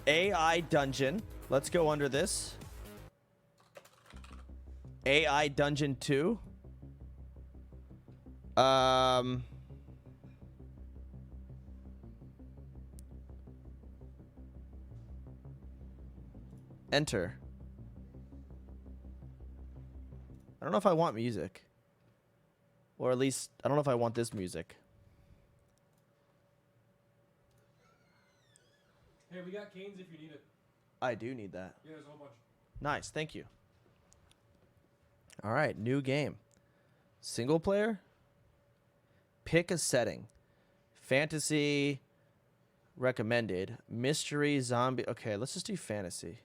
AI Dungeon. Let's go under this. AI Dungeon 2. Enter. I don't know if I want music. Or at least, I don't know if I want this music. Hey, we got canes if you need it. I do need that. Yeah, there's a whole bunch. Nice, thank you. All right, new game. Single player? Pick a setting. Fantasy, recommended. Mystery, zombie. Okay, let's just do fantasy.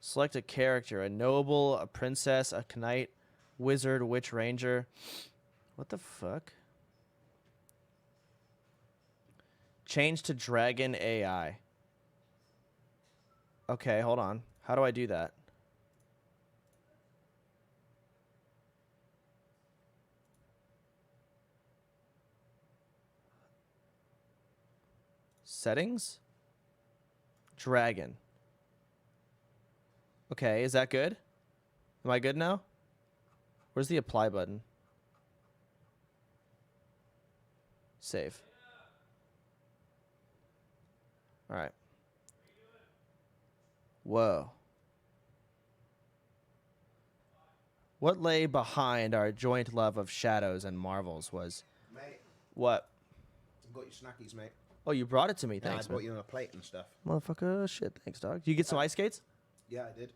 Select a character. A noble, a princess, a knight, wizard, witch, ranger. What the fuck? Change to dragon AI. Okay, hold on. How do I do that? Settings? Dragon. Okay, is that good? Am I good now? Where's the apply button? Save. All right. Whoa. What lay behind our joint love of shadows and marvels was... Mate. What? I've got your snackies, mate. Oh, you brought it to me. Yeah, Thanks, I brought man. you on a plate and stuff. Motherfucker, shit. Thanks, dog. You get some ice skates? Yeah, I did.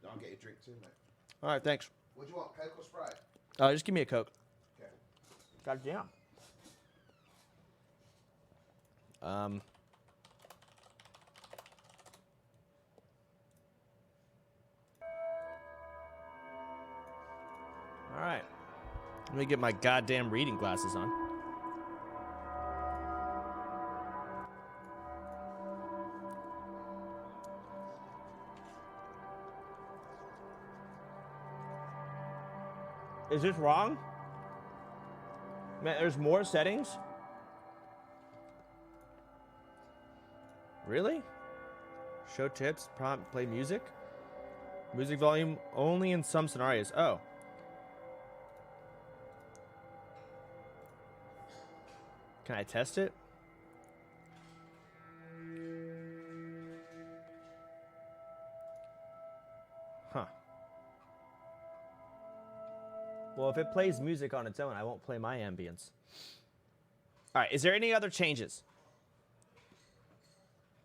I'll get you a drink too, mate. All right, thanks. What do you want, Coke or Sprite? Just give me a Coke. Okay. God damn. All right. Let me get my goddamn reading glasses on. Is this wrong? Man, there's more settings? Really? Show tips, prompt, play music? Music volume only in some scenarios. Oh. Can I test it? Huh. Well, if it plays music on its own, I won't play my ambience. All right, is there any other changes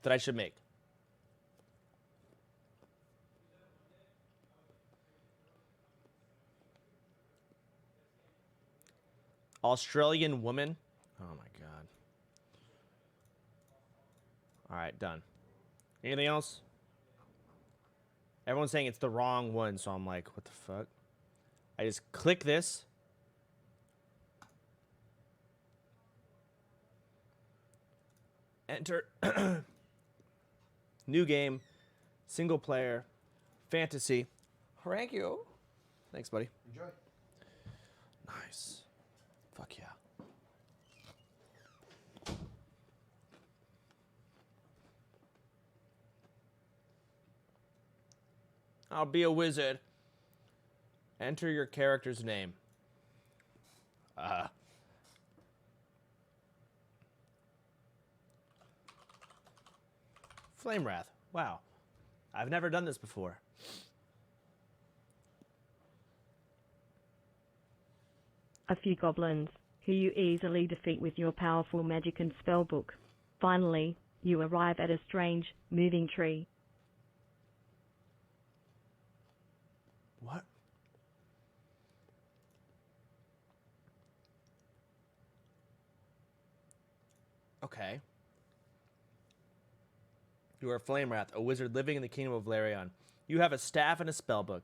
that I should make? Australian woman. Oh my god. All right, done. Anything else? Everyone's saying it's the wrong one, so I'm like, what the fuck? I just click this. Enter. New game. Single player. Fantasy. Thank you. Thanks, buddy. Enjoy. Nice. Fuck yeah. I'll be a wizard. Enter your character's name. Flame Wrath. Wow. I've never done this before. A few goblins, who you easily defeat with your powerful magic and spellbook. Finally, you arrive at a strange, moving tree. What? Okay. You are Flame Wrath, a wizard living in the kingdom of Larion. You have a staff and a spellbook.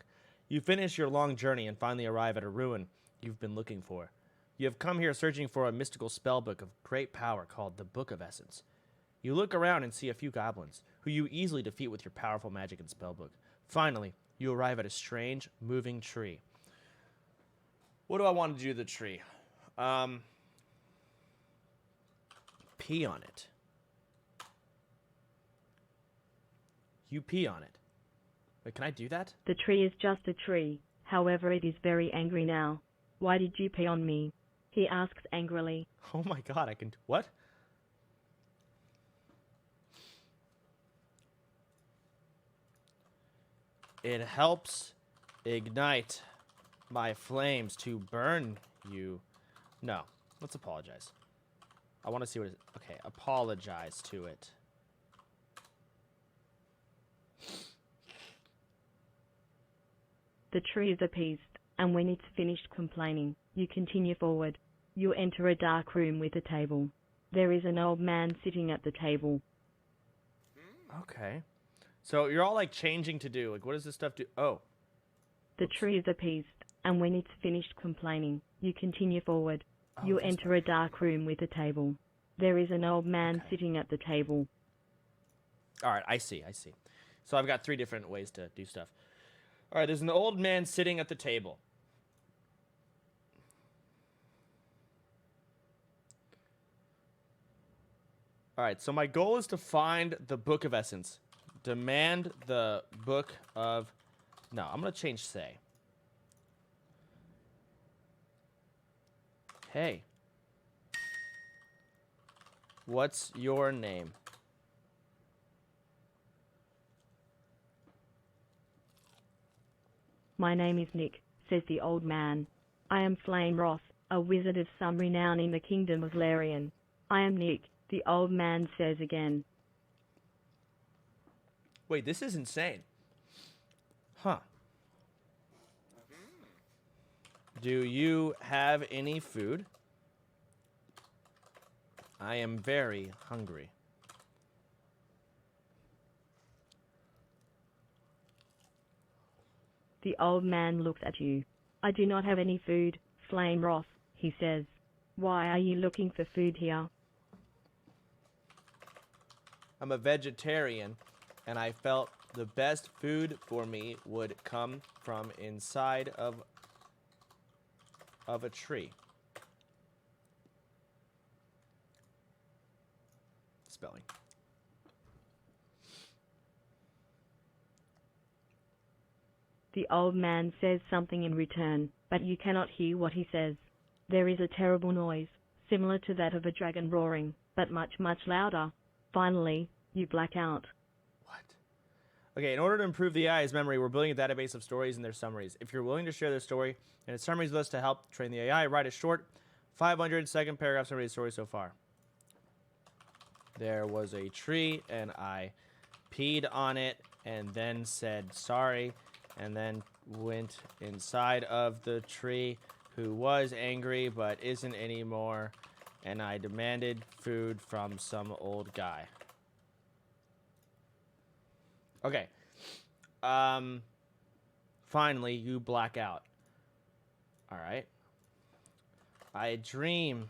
You finish your long journey and finally arrive at a ruin you've been looking for. You have come here searching for a mystical spellbook of great power called the Book of Essence. You look around and see a few goblins, who you easily defeat with your powerful magic and spellbook. Finally, you arrive at a strange, moving tree. What do I want to do to the tree? Pee on it. You pee on it. Wait, can I do that? The tree is just a tree. However, it is very angry now. Why did you pee on me? He asks angrily. Oh my god, I can... What? It helps ignite my flames to burn you. No, let's apologize. I want to see what it... Okay, apologize to it. The tree is appeased, and when it's finished complaining, you continue forward. You enter a dark room with a table. There is an old man sitting at the table. Okay. So you're all like changing to do. Like, what does this stuff do? Oh. The tree is appeased, and when it's finished complaining, you continue forward. Oh, You this enter a dark room with a table. There is an old man sitting at the table. All right, I see. So I've got 3 different ways to do stuff. All right, there's an old man sitting at the table. All right, so my goal is to find the Book of Essence. Demand the Book of... No, I'm going to change say. Hey. What's your name? My name is Nick, says the old man. I am Flame Wrath, a wizard of some renown in the kingdom of Larian. I am Nick, the old man says again. Wait, this is insane. Huh. Do you have any food? I am very hungry. The old man looks at you. I do not have any food, Flame Wrath, he says. Why are you looking for food here? I'm a vegetarian, and I felt the best food for me would come from inside of a tree. Spelling. The old man says something in return, but you cannot hear what he says. There is a terrible noise, similar to that of a dragon roaring, but much, much louder. Finally, you black out. What? Okay, in order to improve the AI's memory, we're building a database of stories and their summaries. If you're willing to share their story and its summaries with us to help train the AI, write a short 500-second paragraph summary of the story so far. There was a tree, and I peed on it, and then said sorry, and then went inside of the tree, who was angry but isn't anymore, and I demanded food from some old guy. Okay. Finally, you black out. All right. I dream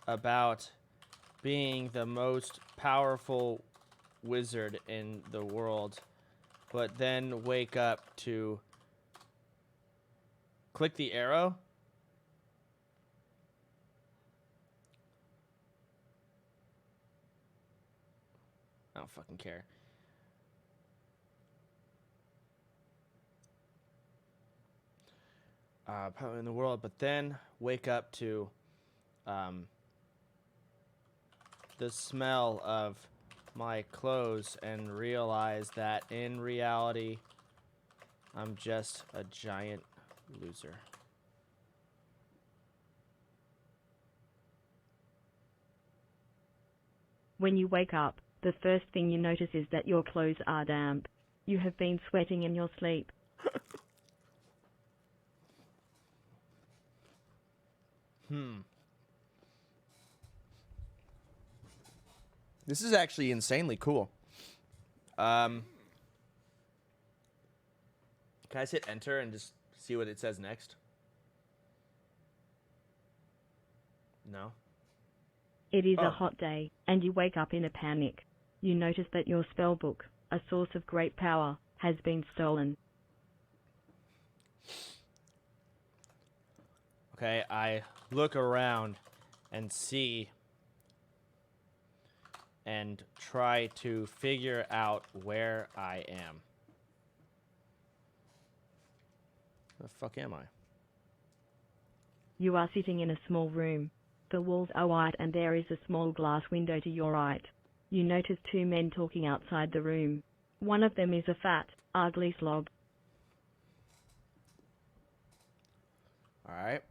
about being the most powerful wizard in the world, but then wake up to click the arrow. I don't fucking care. Power in the world, but then wake up to the smell of my clothes and realize that in reality I'm just a giant loser. When you wake up, the first thing you notice is that your clothes are damp. You have been sweating in your sleep. This is actually insanely cool. Can I just hit enter and just see what it says next? No? It is Oh. a hot day, and you wake up in a panic. You notice that your spellbook, a source of great power, has been stolen. Okay, I look around and see and try to figure out where I am. Where the fuck am I? You are sitting in a small room. The walls are white and there is a small glass window to your right. You notice two men talking outside the room. One of them is a fat, ugly slob. Alright.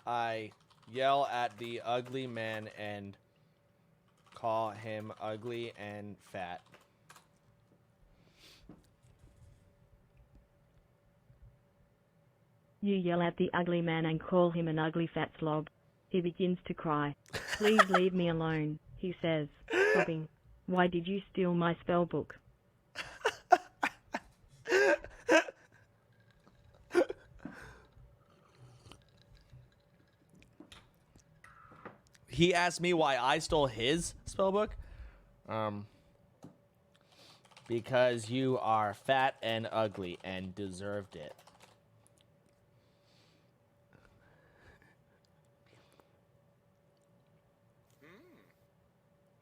I yell at the ugly man and call him ugly and fat. You yell at the ugly man and call him an ugly fat slob. He begins to cry. Please leave me alone, he says, sobbing. Why did you steal my spell book? He asked me why I stole his spellbook. Because you are fat and ugly and deserved it.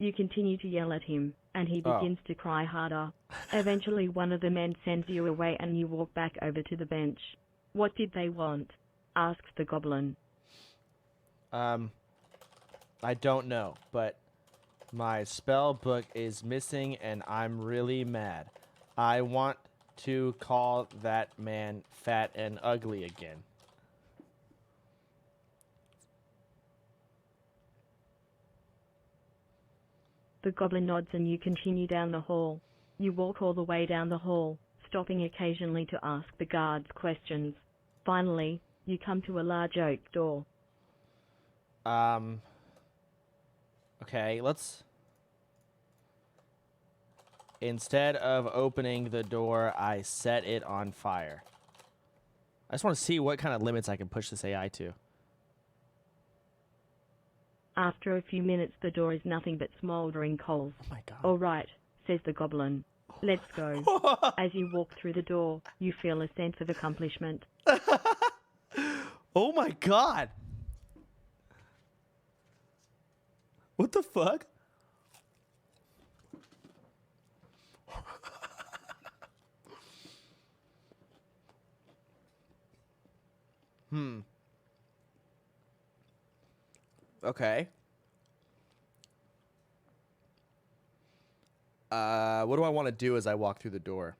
You continue to yell at him, and he begins to cry harder. Eventually, one of the men sends you away and you walk back over to the bench. What did they want? Asks the goblin. I don't know, but my spell book is missing and I'm really mad. I want to call that man fat and ugly again. The goblin nods and you continue down the hall. You walk all the way down the hall, stopping occasionally to ask the guards questions. Finally, you come to a large oak door. Okay, let's... Instead of opening the door, I set it on fire. I just want to see what kind of limits I can push this AI to. After a few minutes, the door is nothing but smoldering coals. Oh my god. All right, says the goblin. Let's go. As you walk through the door, you feel a sense of accomplishment. Oh my god. What the fuck? Okay. What do I want to do as I walk through the door?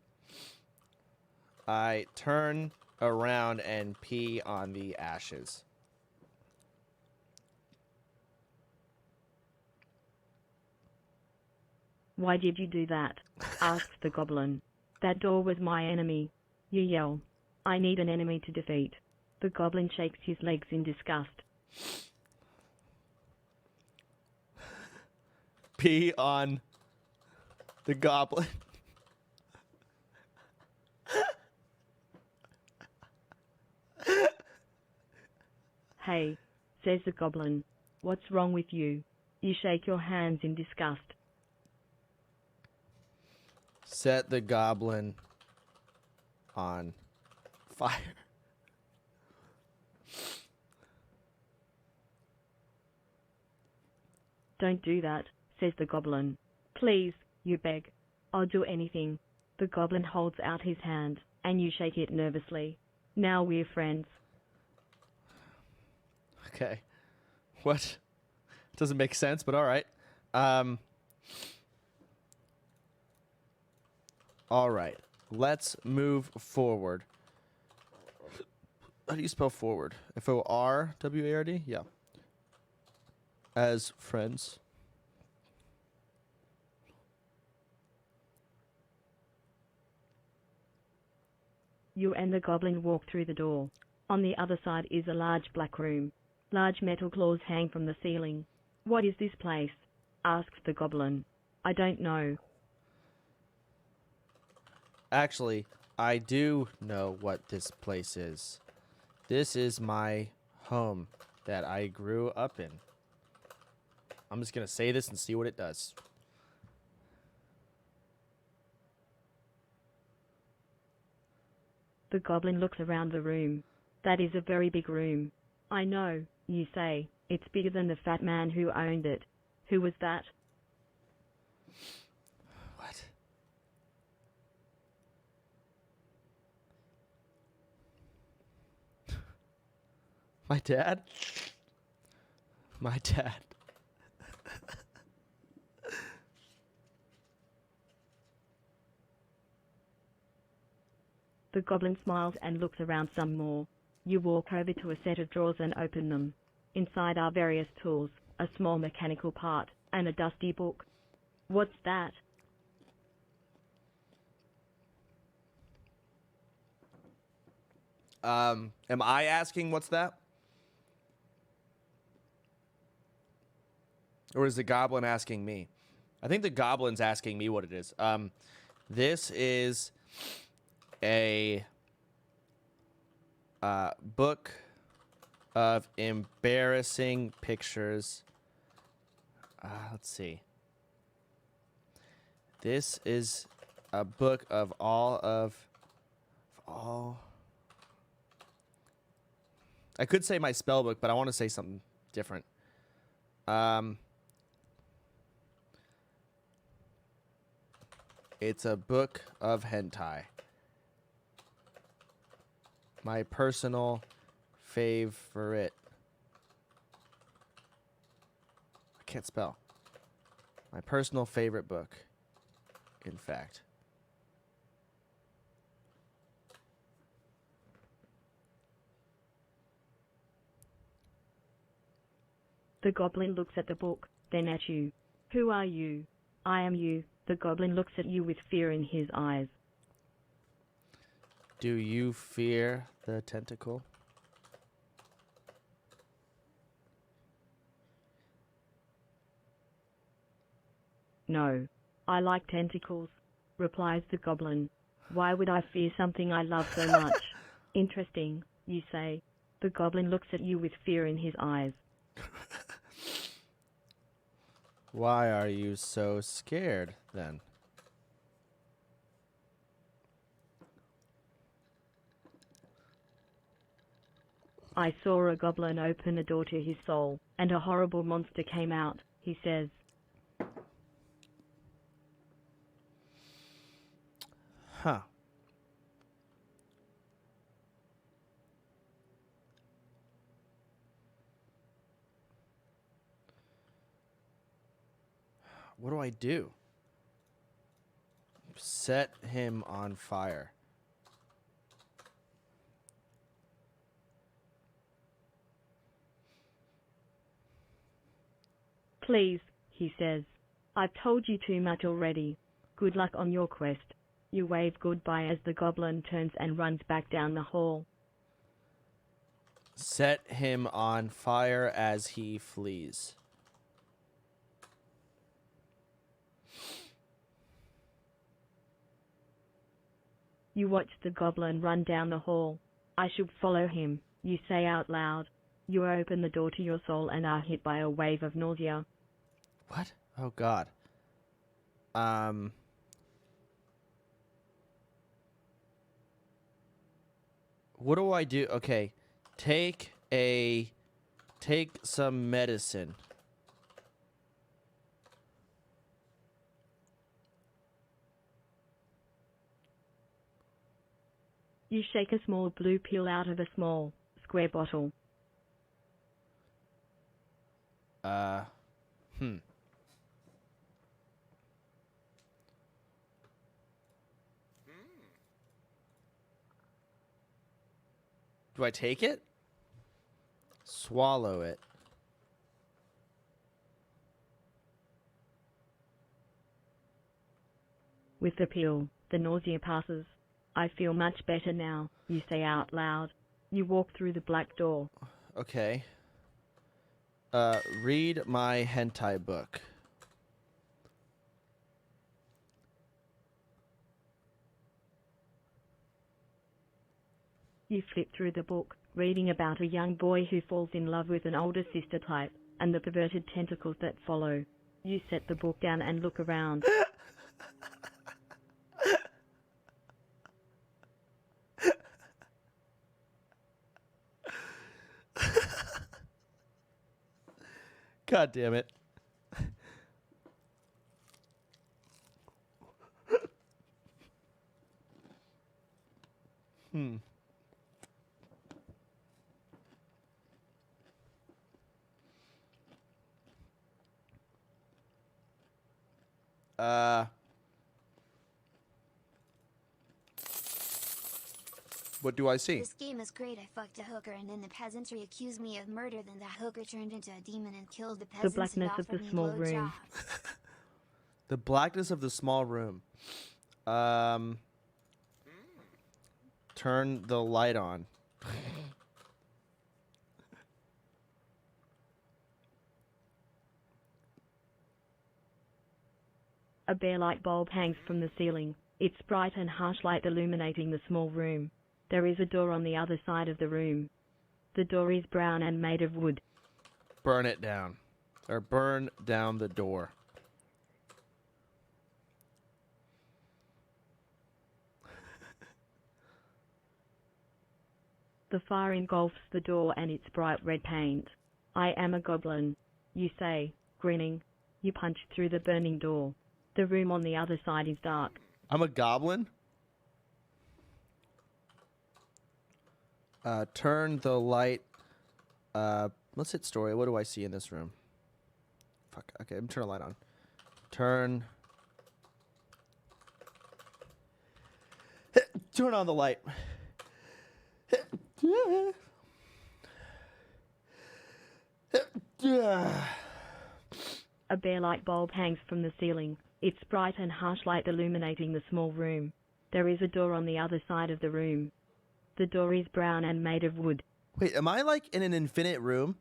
I turn around and pee on the ashes. Why did you do that? Asks the goblin. That door was my enemy. You yell. I need an enemy to defeat. The goblin shakes his legs in disgust. Pee on the goblin. Hey, says the goblin. What's wrong with you? You shake your hands in disgust. Set the goblin on fire. Don't do that, says the goblin. Please, you beg. I'll do anything. The goblin holds out his hand, and you shake it nervously. Now we're friends. Okay. What? Doesn't make sense, but all right. All right. Let's move forward. How do you spell forward? F-O-R-W-A-R-D? Yeah. As friends. You and the goblin walk through the door. On the other side is a large black room. Large metal claws hang from the ceiling. What is this place? Asks the goblin. I don't know. Actually, I do know what this place is. This is my home that I grew up in. I'm just going to say this and see what it does. The goblin looks around the room. That is a very big room. I know, you say. It's bigger than the fat man who owned it. Who was that? What? My dad? My dad. The goblin smiles and looks around some more. You walk over to a set of drawers and open them. Inside are various tools, a small mechanical part, and a dusty book. What's that? Am I asking what's that? Or is the goblin asking me? I think the goblin's asking me what it is. This is a book of embarrassing pictures. Let's see. This is a book of all. I could say my spell book, but I want to say something different. It's a book of hentai. My personal favorite. I can't spell. My personal favorite book, in fact. The goblin looks at the book, then at you. Who are you? I am you. The goblin looks at you with fear in his eyes. Do you fear the tentacle? No. I like tentacles, replies the goblin. Why would I fear something I love so much? Interesting, you say. The goblin looks at you with fear in his eyes. Why are you so scared, then? I saw a goblin open a door to his soul, and a horrible monster came out, he says. Huh. What do I do? Set him on fire. Please, he says. I've told you too much already. Good luck on your quest. You wave goodbye as the goblin turns and runs back down the hall. Set him on fire as he flees. You watch the goblin run down the hall. I should follow him, you say out loud. You open the door to your soul and are hit by a wave of nausea. What? Oh, God. What do I do? Okay. Take some medicine. You shake a small blue pill out of a small, square bottle. Do I take it? Swallow it. With the pill, the nausea passes. I feel much better now, you say out loud. You walk through the black door. Okay. Read my hentai book. You flip through the book, reading about a young boy who falls in love with an older sister type, and the perverted tentacles that follow. You set the book down and look around. God damn it. Hmm. What do I see? This game is great. I fucked a hooker and then the peasantry accused me of murder. Then the hooker turned into a demon and killed the peasants blackness and of the offered me small room. blowjobs. The blackness of the small room. Turn the light on. A bare light bulb hangs from the ceiling, its bright and harsh light illuminating the small room. There is a door on the other side of the room. The door is brown and made of wood. Burn it down. Or burn down the door. The fire engulfs the door and its bright red paint. I am a goblin, you say, grinning. You punch through the burning door. The room on the other side is dark. I'm a goblin? Turn the light. Let's hit story. What do I see in this room? Fuck. Okay, I'm turning the light on. Turn on the light. A bare light bulb hangs from the ceiling, its bright and harsh light illuminating the small room. There is a door on the other side of the room. The door is brown and made of wood. Wait, am I like in an infinite room?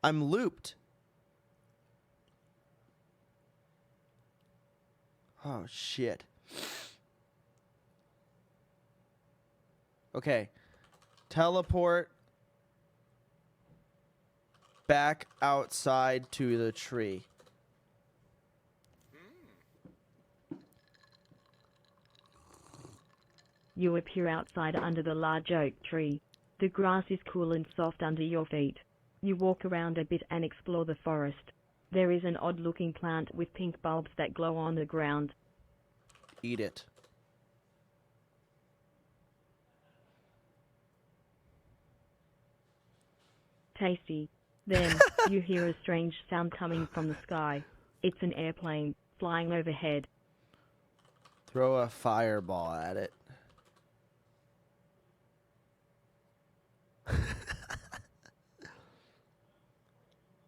I'm looped. Oh, shit. Okay. Teleport back outside to the tree. You appear outside under the large oak tree. The grass is cool and soft under your feet. You walk around a bit and explore the forest. There is an odd-looking plant with pink bulbs that glow on the ground. Eat it. Tasty. Then, you hear a strange sound coming from the sky. It's an airplane, flying overhead. Throw a fireball at it.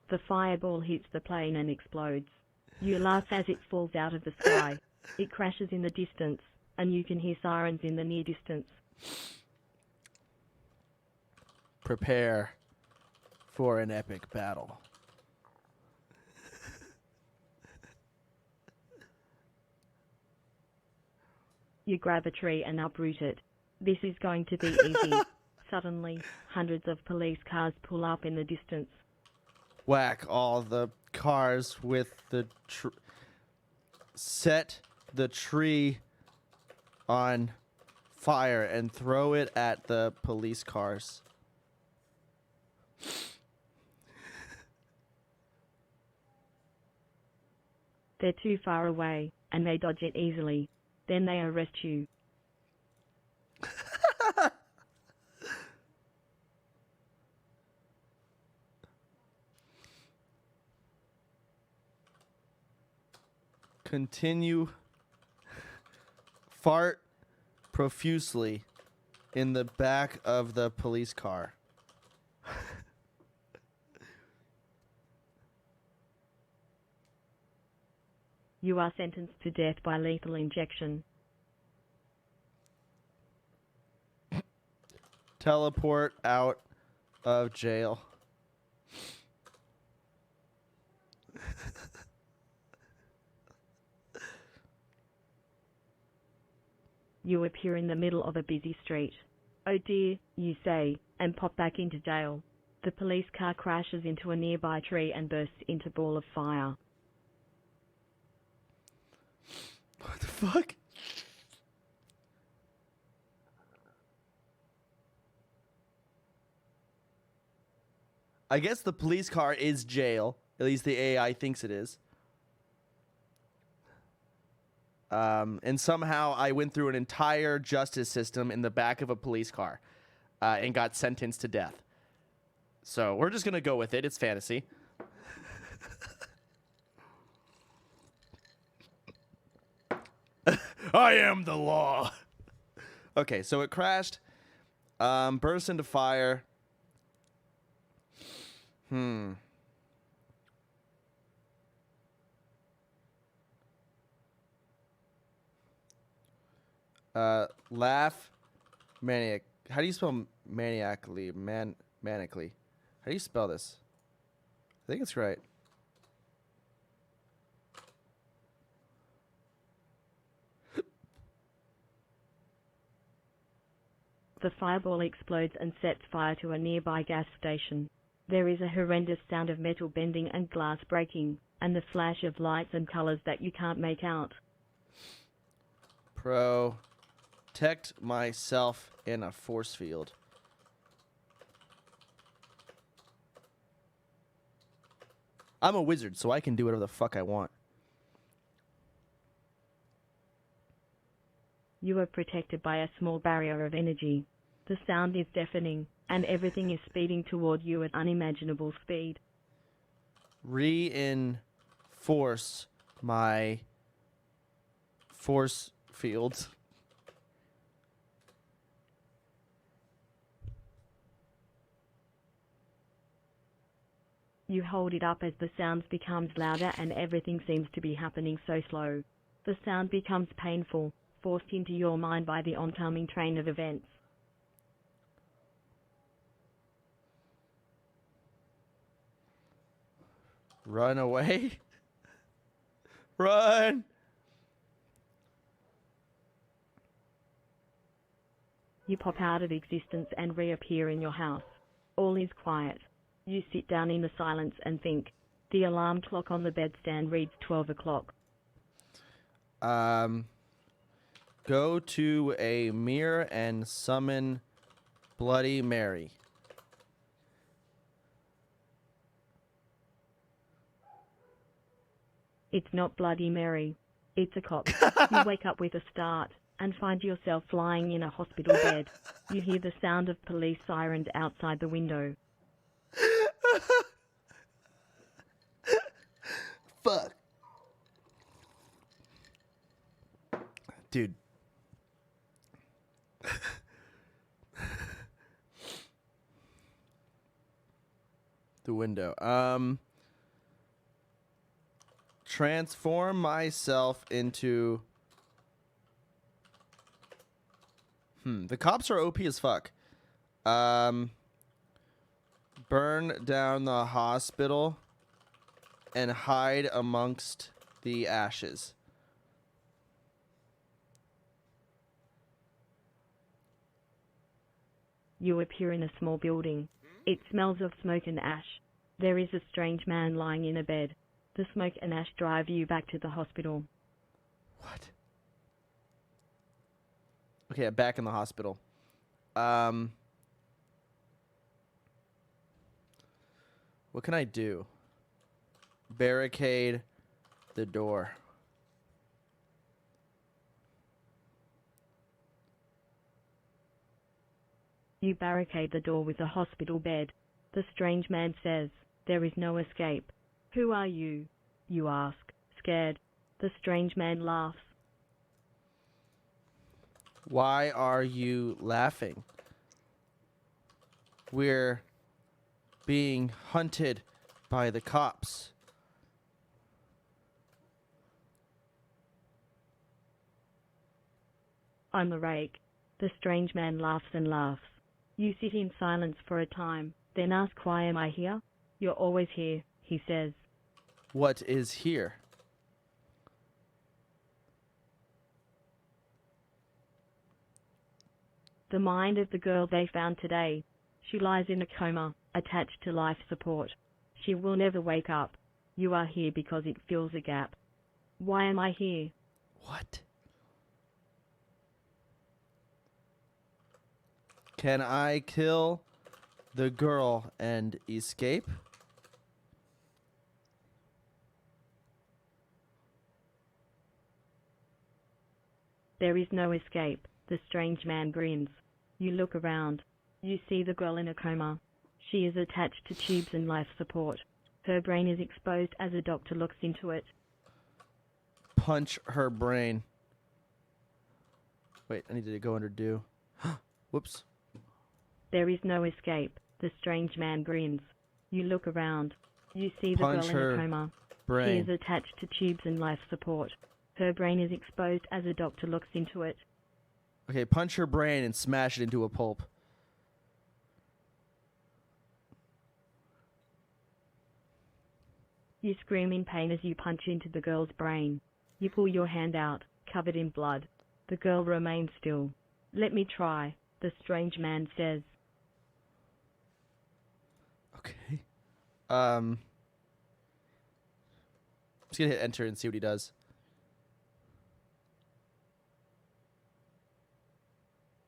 The fireball hits the plane and explodes. You laugh as it falls out of the sky. It crashes in the distance, and you can hear sirens in the near distance. Prepare for an epic battle. You grab a tree and uproot it. This is going to be easy. Suddenly, hundreds of police cars pull up in the distance. Whack all the cars with the set the tree on fire and throw it at the police cars. They're too far away, and they dodge it easily. Then they arrest you. Continue. Fart profusely in the back of the police car. You are sentenced to death by lethal injection. Teleport out of jail. You appear in the middle of a busy street. Oh dear, you say, and pop back into jail. The police car crashes into a nearby tree and bursts into a ball of fire. What the fuck? I guess the police car is jail. At least the AI thinks it is. And somehow I went through an entire justice system in the back of a police car and got sentenced to death. So we're just going to go with it. It's fantasy. I am the law. Okay, so it crashed, burst into fire. Laugh, maniac. How do you spell maniacally? Manically. How do you spell this? I think it's right. The fireball explodes and sets fire to a nearby gas station. There is a horrendous sound of metal bending and glass breaking, and the flash of lights and colors that you can't make out. Protect myself in a force field. I'm a wizard, so I can do whatever the fuck I want. You are protected by a small barrier of energy. The sound is deafening, and everything is speeding toward you at unimaginable speed. Reinforce my force fields. You hold it up as the sound becomes louder and everything seems to be happening so slow. The sound becomes painful, forced into your mind by the oncoming train of events. Run away. Run. You pop out of existence and reappear in your house. All is quiet. You sit down in the silence and think. The alarm clock on the bedstand reads 12 o'clock. Go to a mirror and summon Bloody Mary. It's not Bloody Mary. It's a cop. You wake up with a start and find yourself lying in a hospital bed. You hear the sound of police sirens outside the window. Fuck. Dude. The window. Transform myself into... The cops are OP as fuck. Burn down the hospital and hide amongst the ashes. You appear in a small building. It smells of smoke and ash. There is a strange man lying in a bed. The smoke and ash drive you back to the hospital. What? Okay, I'm back in the hospital. What can I do? Barricade the door. You barricade the door with a hospital bed. The strange man says, "There is no escape." "Who are you?" you ask, scared. The strange man laughs. Why are you laughing? We're being hunted by the cops. "I'm the rake." The strange man laughs and laughs. You sit in silence for a time, then ask, "Why am I here?" "You're always here," he says. What is here? The mind of the girl they found today. She lies in a coma, attached to life support. She will never wake up. You are here because it fills a gap. Why am I here? What? Can I kill the girl and escape? There is no escape. The strange man grins. You look around. You see the girl in a coma. She is attached to tubes and life support. Her brain is exposed as a doctor looks into it. Punch her brain. Wait, I need to go under do. Whoops. There is no escape. The strange man grins. You look around. You see the Punch girl in her a coma. brain. She is attached to tubes and life support. Her brain is exposed as a doctor looks into it. Okay, punch her brain and smash it into a pulp. You scream in pain as you punch into the girl's brain. You pull your hand out, covered in blood. The girl remains still. Let me try, the strange man says. Okay. I'm just gonna hit enter and see what he does.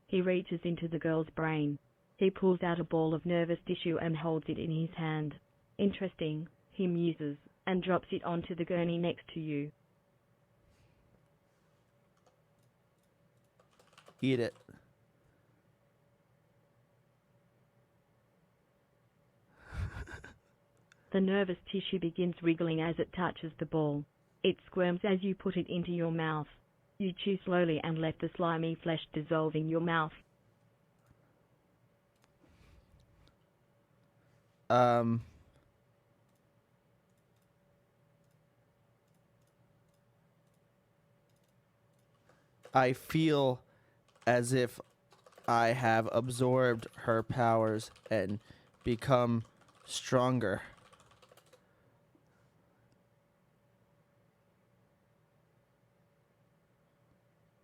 He reaches into the girl's brain. He pulls out a ball of nervous tissue and holds it in his hand. Interesting, he muses, and drops it onto the gurney next to you. Eat it. The nervous tissue begins wriggling as it touches the ball. It squirms as you put it into your mouth. You chew slowly and let the slimy flesh dissolve in your mouth. I feel as if I have absorbed her powers and become stronger.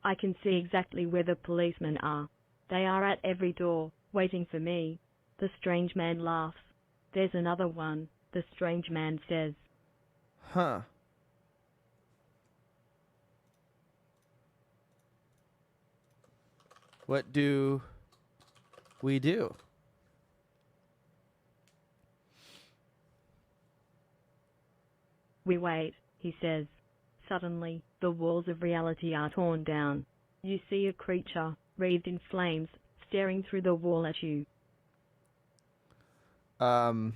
I can see exactly where the policemen are. They are at every door, waiting for me. The strange man laughs. There's another one, the strange man says. Huh. What do we do? We wait, he says. Suddenly, the walls of reality are torn down. You see a creature, wreathed in flames, staring through the wall at you. I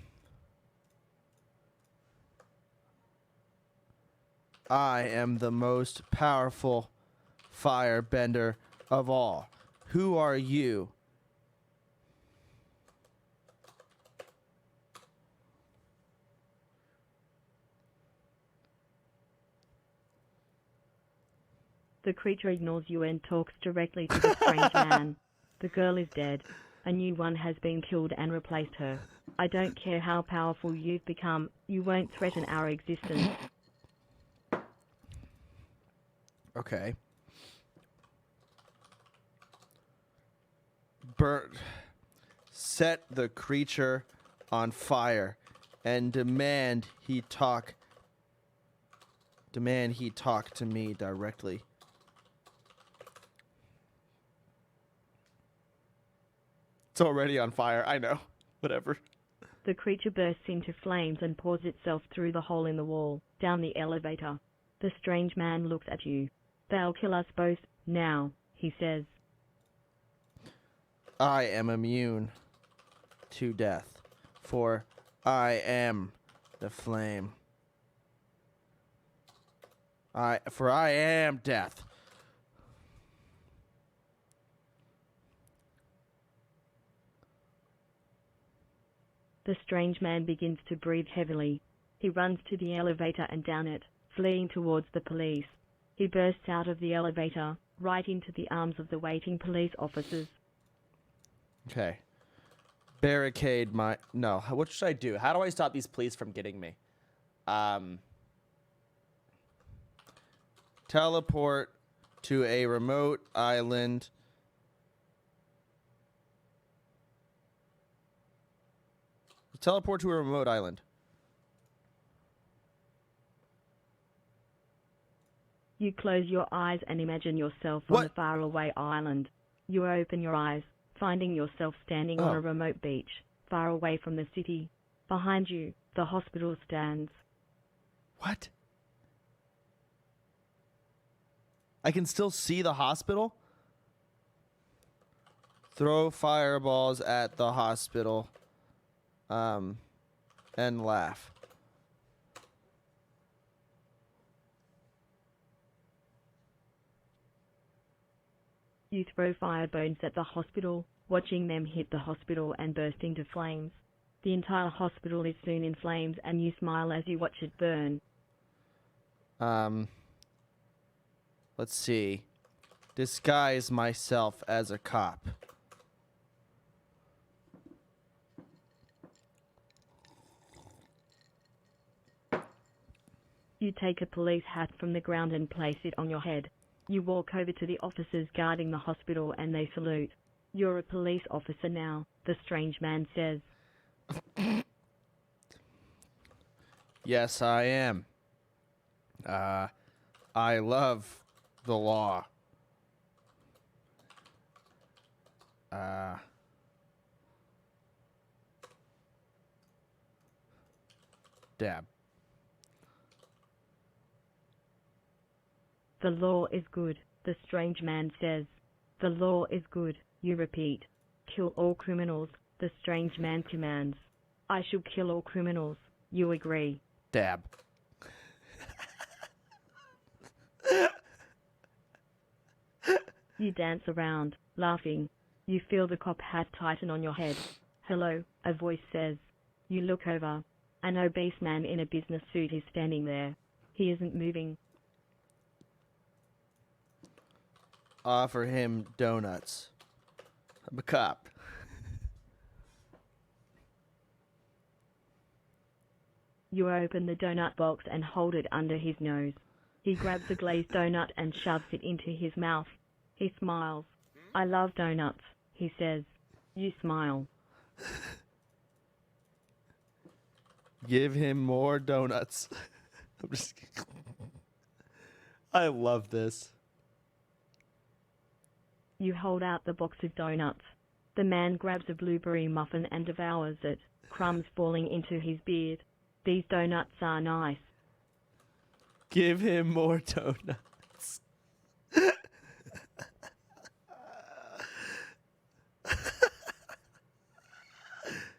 am the most powerful firebender of all. Who are you? The creature ignores you and talks directly to the strange man. The girl is dead. A new one has been killed and replaced her. I don't care how powerful you've become, you won't threaten our existence. Okay. Set the creature on fire and demand he talk to me directly. It's already on fire. I know. Whatever. The creature bursts into flames and pours itself through the hole in the wall, down the elevator. The strange man looks at you. They'll kill us both, now, he says. I am immune to death, for I am the flame. I am death. The strange man begins to breathe heavily. He runs to the elevator and down it, fleeing towards the police. He bursts out of the elevator, right into the arms of the waiting police officers. Okay. Barricade my... No, what should I do? How do I stop these police from getting me? Teleport to a remote island. Teleport to a remote island. You close your eyes and imagine yourself on a faraway island. You open your eyes, finding yourself standing on a remote beach, far away from the city. Behind you, the hospital stands. What? I can still see the hospital? Throw fireballs at the hospital. And laugh. You throw firebones at the hospital, watching them hit the hospital and burst into flames. The entire hospital is soon in flames and you smile as you watch it burn. Let's see. Disguise myself as a cop. You take a police hat from the ground and place it on your head. You walk over to the officers guarding the hospital and they salute. You're a police officer now, the strange man says. Yes, I am. I love the law. Dab. The law is good, the strange man says. The law is good, you repeat. Kill all criminals, the strange man commands. I shall kill all criminals, you agree. Dab. You dance around, laughing. You feel the cop hat tighten on your head. Hello, a voice says. You look over. An obese man in a business suit is standing there. He isn't moving. Offer him donuts. I'm a cop. You open the donut box and hold it under his nose. He grabs a glazed donut and shoves it into his mouth. He smiles. I love donuts, he says. You smile. Give him more donuts. I'm just I love this. You hold out the box of donuts. The man grabs a blueberry muffin and devours it, crumbs falling into his beard. These donuts are nice. Give him more donuts.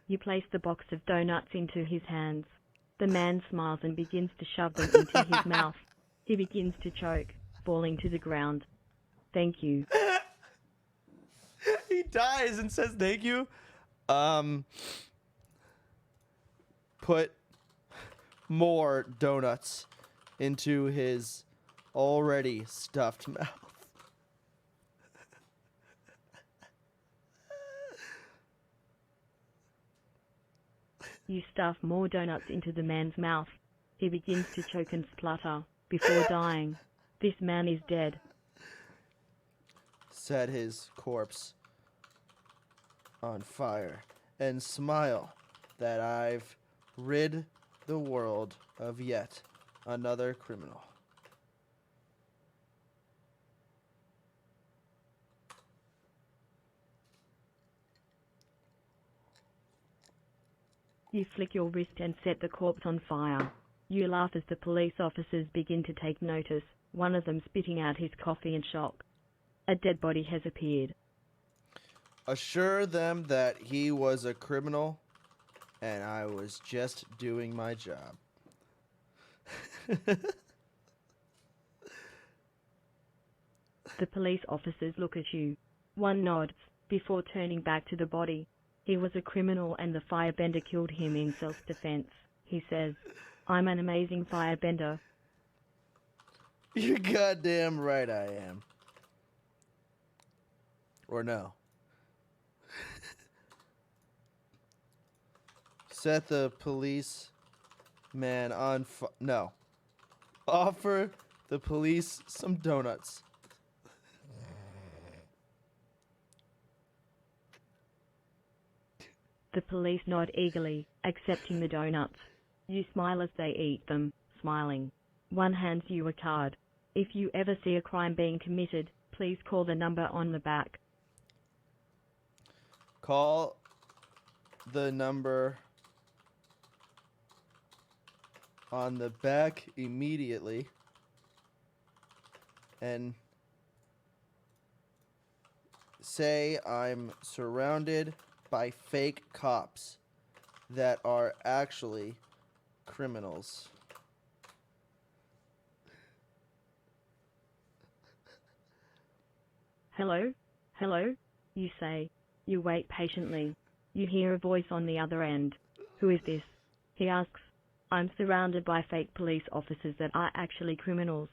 You place the box of donuts into his hands. The man smiles and begins to shove them into his mouth. He begins to choke, falling to the ground. Thank you. He dies and says thank you. Put more donuts into his already stuffed mouth. You stuff more donuts into the man's mouth. He begins to choke and splutter before dying. This man is dead. Set his corpse on fire and smile that I've rid the world of yet another criminal. You flick your wrist and set the corpse on fire. You laugh as the police officers begin to take notice, one of them spitting out his coffee in shock. A dead body has appeared. Assure them that he was a criminal and I was just doing my job. The police officers look at you. One nods, before turning back to the body. He was a criminal and the firebender killed him in self-defense, he says. I'm an amazing firebender. You're goddamn right I am. Or no. Set the police man on no. Offer the police some donuts. The police nod eagerly, accepting the donuts. You smile as they eat them, smiling. One hands you a card. If you ever see a crime being committed, please call the number on the back. Call the number on the back immediately and say I'm surrounded by fake cops that are actually criminals. Hello? Hello? You say. You wait patiently. You hear a voice on the other end. Who is this? He asks. I'm surrounded by fake police officers that are actually criminals.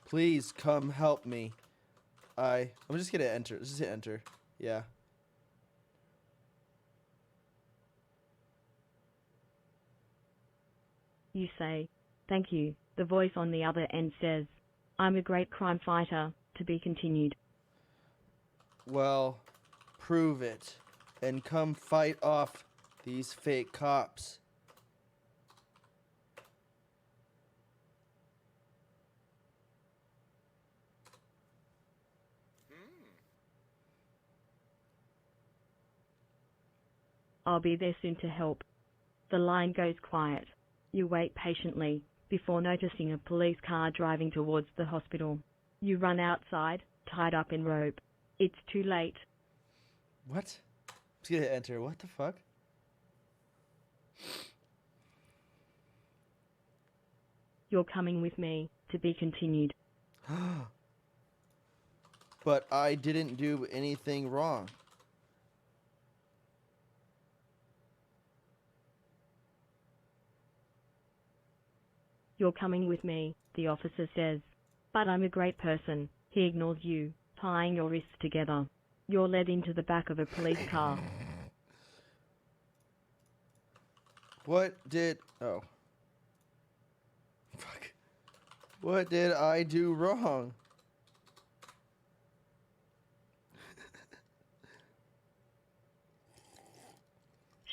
Please come help me. I'm just gonna enter. Let's just hit enter. Yeah. You say. Thank you. The voice on the other end says. I'm a great crime fighter. To be continued. Well, prove it. And come fight off these fake cops. I'll be there soon to help. The line goes quiet. You wait patiently before noticing a police car driving towards the hospital. You run outside, tied up in rope. It's too late. What? Just gonna hit enter. What the fuck? You're coming with me. To be continued. But I didn't do anything wrong. You're coming with me, the officer says. But I'm a great person. He ignores you, tying your wrists together. You're led into the back of a police car. What did... Oh. Fuck. What did I do wrong?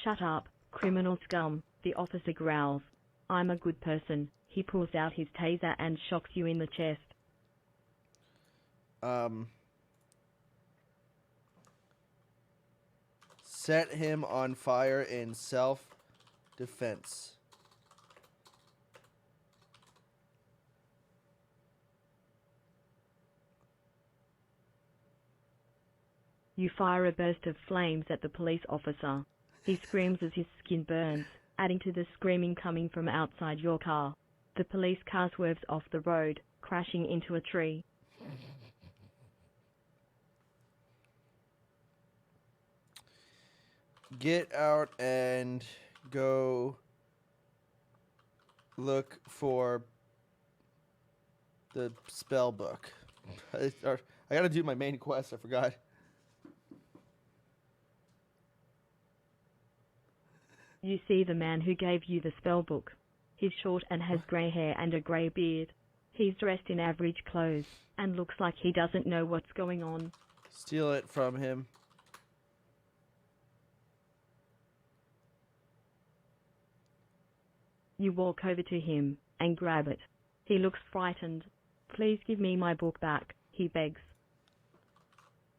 Shut up, criminal scum, the officer growls. I'm a good person. He pulls out his taser and shocks you in the chest. Set him on fire in self-defense. You fire a burst of flames at the police officer. He screams as his skin burns, adding to the screaming coming from outside your car. The police car swerves off the road, crashing into a tree. Get out and go look for the spell book. I gotta do my main quest, I forgot. You see the man who gave you the spell book. He's short and has grey hair and a grey beard. He's dressed in average clothes and looks like he doesn't know what's going on. Steal it from him. You walk over to him and grab it. He looks frightened. Please give me my book back, he begs.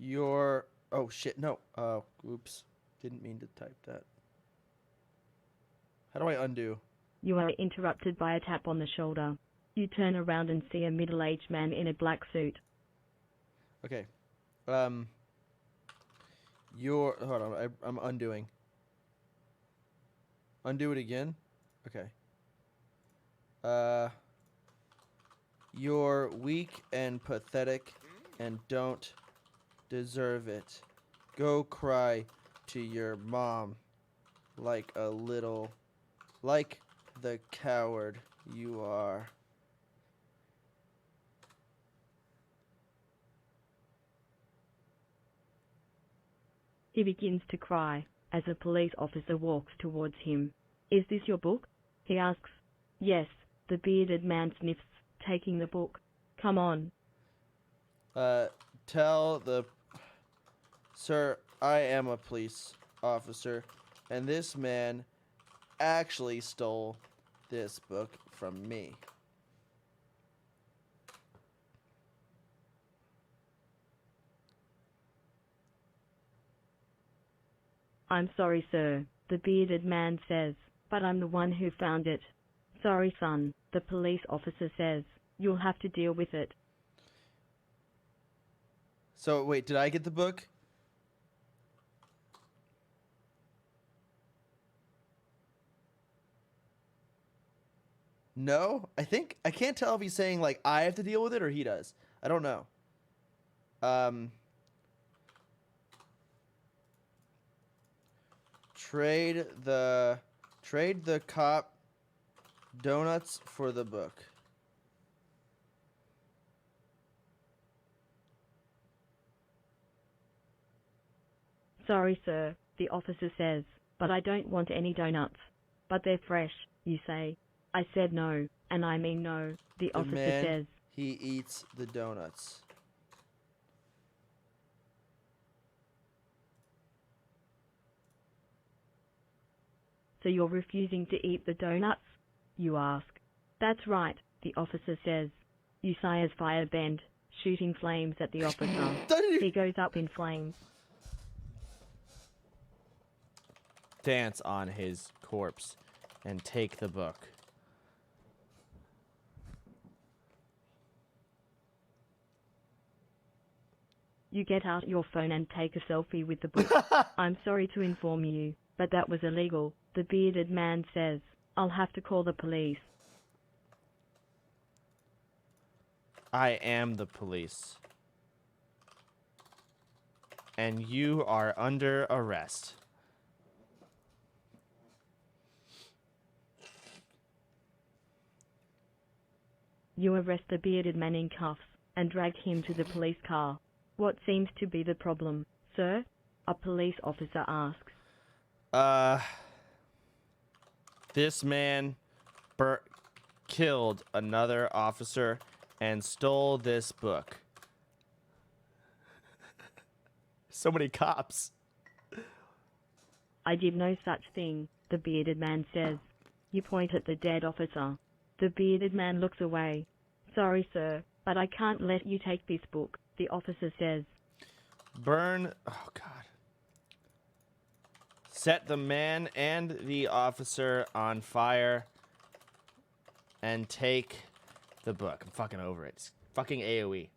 Oh shit, no. Oops. Didn't mean to type that. How do I undo? You are interrupted by a tap on the shoulder. You turn around and see a middle-aged man in a black suit. Okay. Hold on, I'm undoing. Undo it again? Okay. You're weak and pathetic and don't deserve it. Go cry to your mom like the coward you are. He begins to cry as a police officer walks towards him. Is this your book? He asks. Yes, the bearded man sniffs, taking the book. Come on. Sir, I am a police officer, and this man actually stole this book from me. I'm sorry, sir, the bearded man says, but I'm the one who found it. Sorry, son, the police officer says. You'll have to deal with it. So, wait, did I get the book? No? I can't tell if he's saying, like, I have to deal with it or he does. I don't know. Trade the cop donuts for the book. Sorry, sir, the officer says, but I don't want any donuts. But they're fresh, you say. I said no, and I mean no, the officer says. He eats the donuts. So you're refusing to eat the donuts? You ask. That's right, the officer says. Uzziah's fire bend, shooting flames at the officer. He goes up in flames. Dance on his corpse and take the book. You get out your phone and take a selfie with the book. I'm sorry to inform you, but that was illegal, the bearded man says. I'll have to call the police. I am the police. And you are under arrest. You arrest the bearded man in cuffs and drag him to the police car. What seems to be the problem, sir? A police officer asks. This man killed another officer and stole this book. So many cops. I did no such thing, the bearded man says. You point at the dead officer. The bearded man looks away. Sorry, sir, but I can't let you take this book, the officer says. Burn. Oh, God. Set the man and the officer on fire and take the book. I'm fucking over it. It's fucking AoE.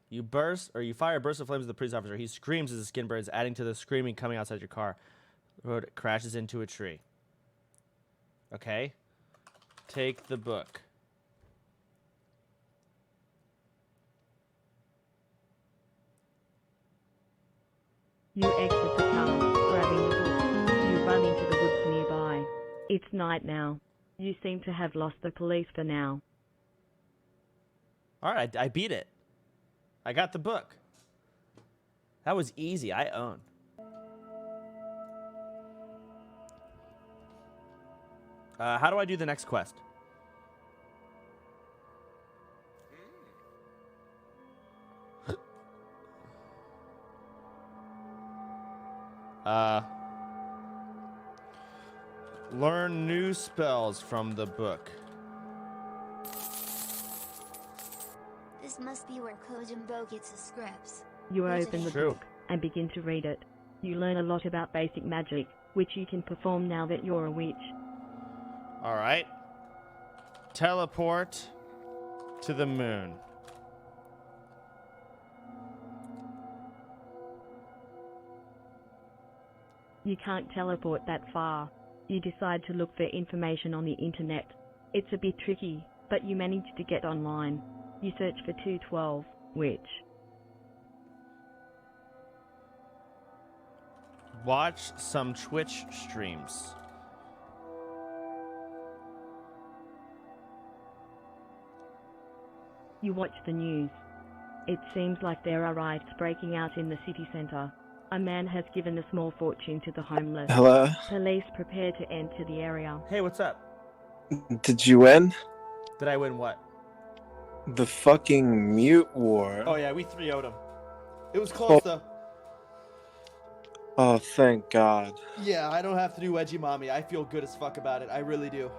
You fire a burst of flames at the police officer. He screams as the skin burns, adding to the screaming coming outside your car. The road crashes into a tree. Okay. Take the book. You exit the car, grabbing the book. You run into the woods nearby. It's night now. You seem to have lost the police for now. All right, I beat it. I got the book. That was easy. I own. How do I do the next quest? Learn new spells from the book. This must be where Kojimbo gets his scripts. You open the True. book and begin to read it. You learn a lot about basic magic, which you can perform now that you're a witch. All right. Teleport to the moon. You can't teleport that far. You decide to look for information on the internet. It's a bit tricky, but you manage to get online. You search for 212, witch. Watch some Twitch streams. You watch the news. It seems like there are riots breaking out in the city center. A man has given a small fortune to the homeless. Hello? Police prepare to enter the area. Hey, what's up? Did you win? Did I win what? The fucking mute war. Oh, yeah, we 3-0'd him. It was close, though. Oh, thank God. Yeah, I don't have to do Wedgie Mommy. I feel good as fuck about it. I really do.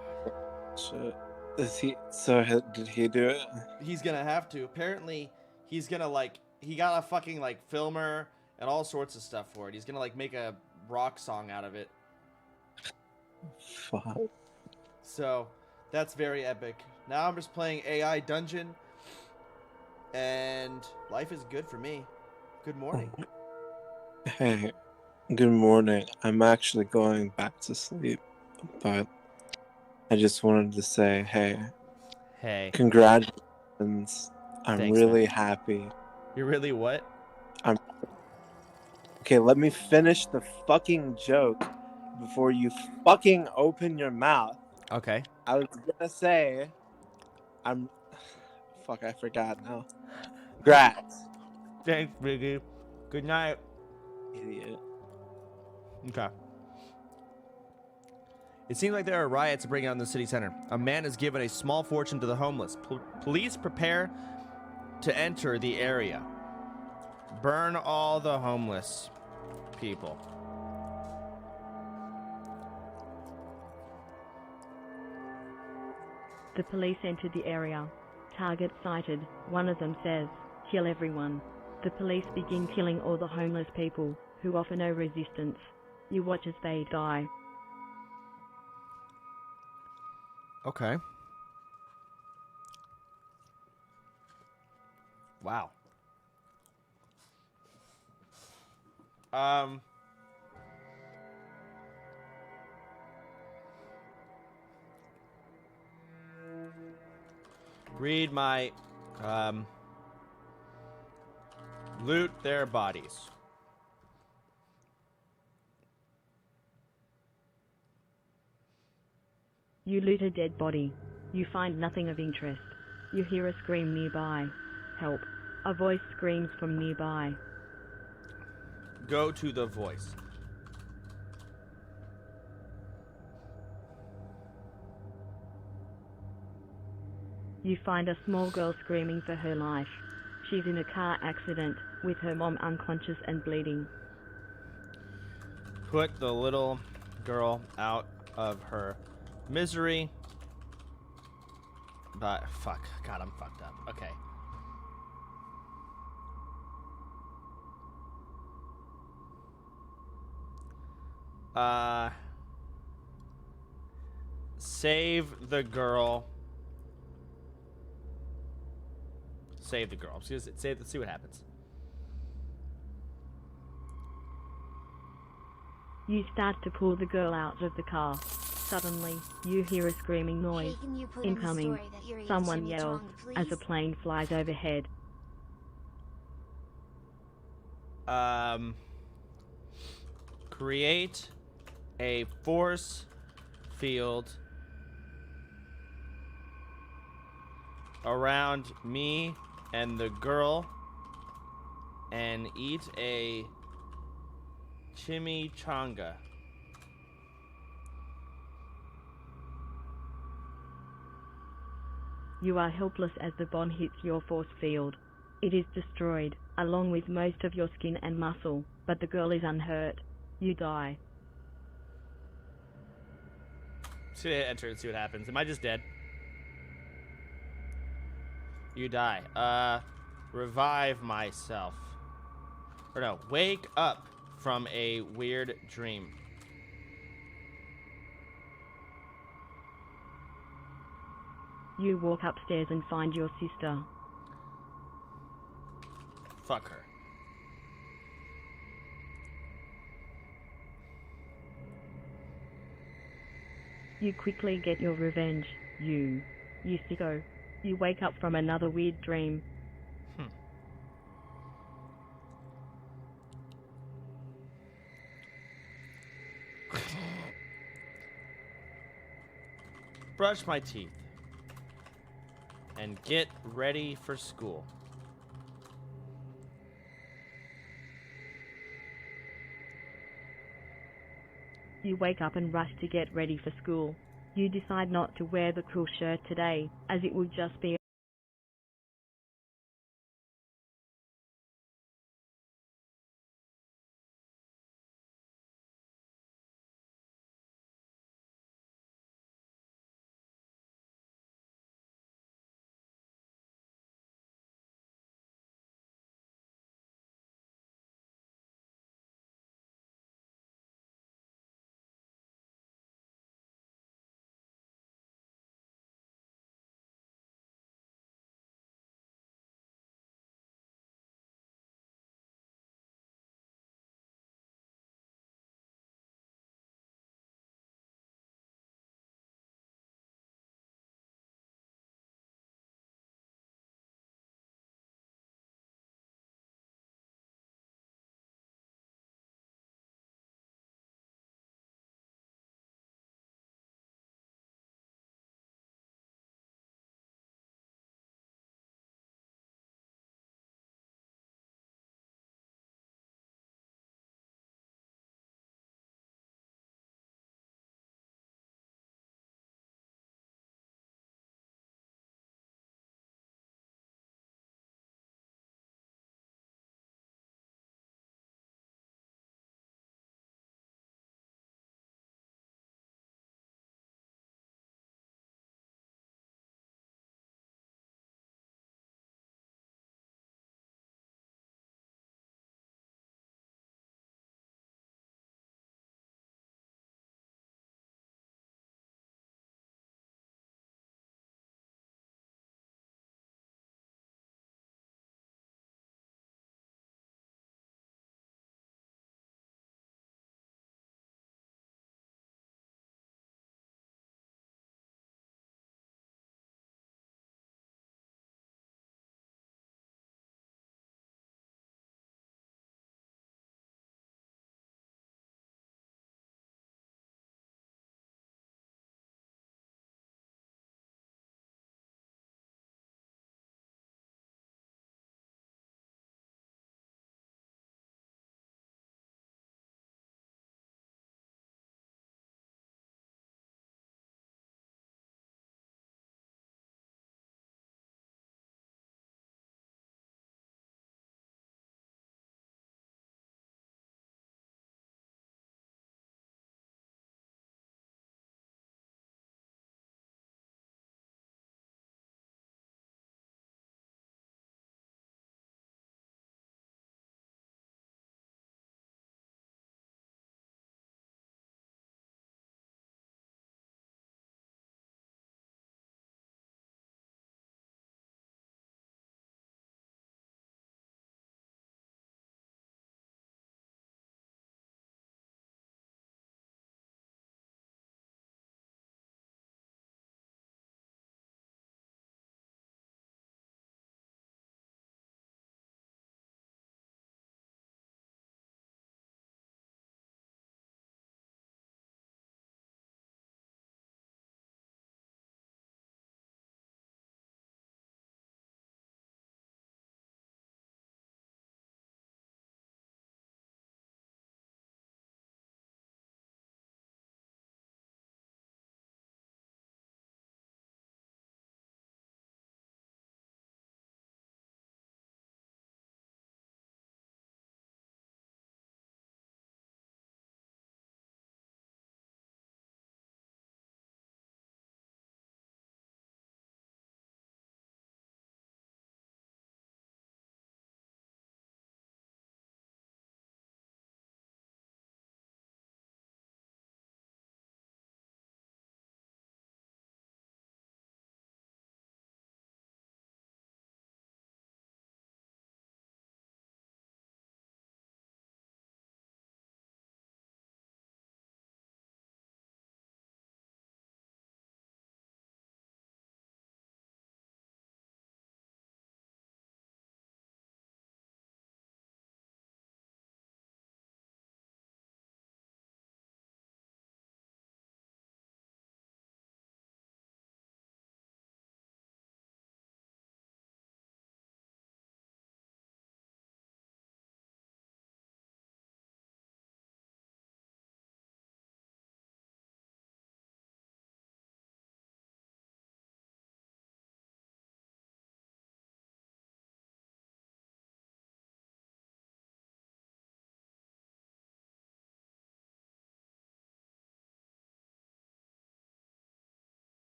Shit. Did he do it? He's gonna have to. Apparently, he's gonna, he got a fucking, filmer and all sorts of stuff for it. He's gonna, make a rock song out of it. Fuck. So that's very epic. Now I'm just playing AI Dungeon, and life is good for me. Good morning. Hey, good morning. I'm actually going back to sleep, but I just wanted to say, hey, Hey, congratulations. I'm Thanks, really man. happy. you're really what? Okay, let me finish the fucking joke before you fucking open your mouth. Okay. I was gonna say, I'm. Fuck, I forgot now. Congrats, Thanks, Biggie. Good night. idiot. Okay. It seems like there are riots breaking out in the city center. A man has given a small fortune to the homeless. Police prepare to enter the area. Burn all the homeless people. The police entered the area. Target sighted. One of them says, "Kill everyone." The police begin killing all the homeless people, who offer no resistance. You watch as they die. Okay. Wow. Read my loot their bodies. You loot a dead body. You find nothing of interest. You hear a scream nearby. Help. A voice screams from nearby. Go to the voice. You find a small girl screaming for her life. She's in a car accident, with her mom unconscious and bleeding. Put the little girl out of her misery. But fuck. God, I'm fucked up. Okay. Save the girl. Save the girl. Let's see what happens. You start to pull the girl out of the car. Suddenly, you hear a screaming noise. Hey, can you put in the Incoming. story that you're Someone Jimmy yells Chong, as a please? plane flies overhead. Create a force field around me and the girl and eat a chimichanga. You are helpless as the bomb hits your force field. It is destroyed, along with most of your skin and muscle, but the girl is unhurt. You die. See, enter and see what happens. Am I just dead? You die. Revive myself. Or no, wake up from a weird dream. You walk upstairs and find your sister. Fuck her. You quickly get your revenge. You sicko. You wake up from another weird dream. Brush my teeth. And get ready for school. You wake up and rush to get ready for school. You decide not to wear the cool shirt today, as it will just be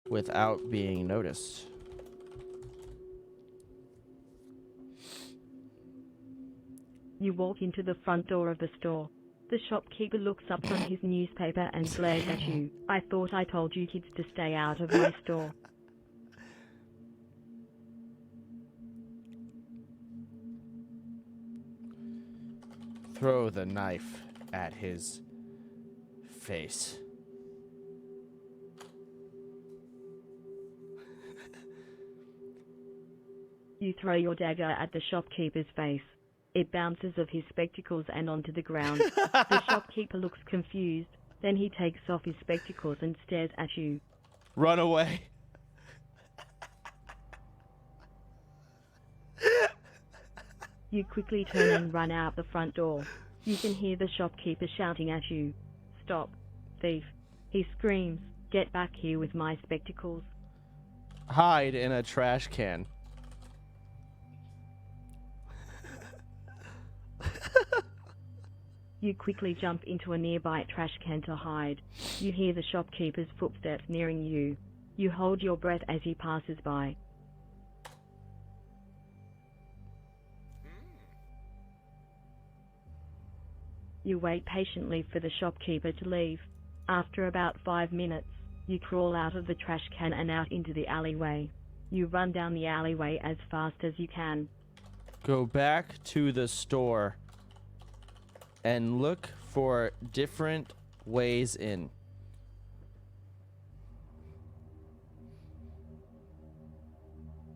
without being noticed. You walk into the front door of the store. The shopkeeper looks up from his newspaper and glares at you. I thought I told you kids to stay out of my store. Throw the knife at his face. You throw your dagger at the shopkeeper's face. It bounces off his spectacles and onto the ground. The shopkeeper looks confused. Then he takes off his spectacles and stares at you. Run away. You quickly turn and run out the front door. You can hear the shopkeeper shouting at you. Stop, thief. He screams. Get back here with my spectacles. Hide in a trash can. You quickly jump into a nearby trash can to hide. You hear the shopkeeper's footsteps nearing you. You hold your breath as he passes by. You wait patiently for the shopkeeper to leave. After about 5 minutes, you crawl out of the trash can and out into the alleyway. You run down the alleyway as fast as you can. Go back to the store and look for different ways in.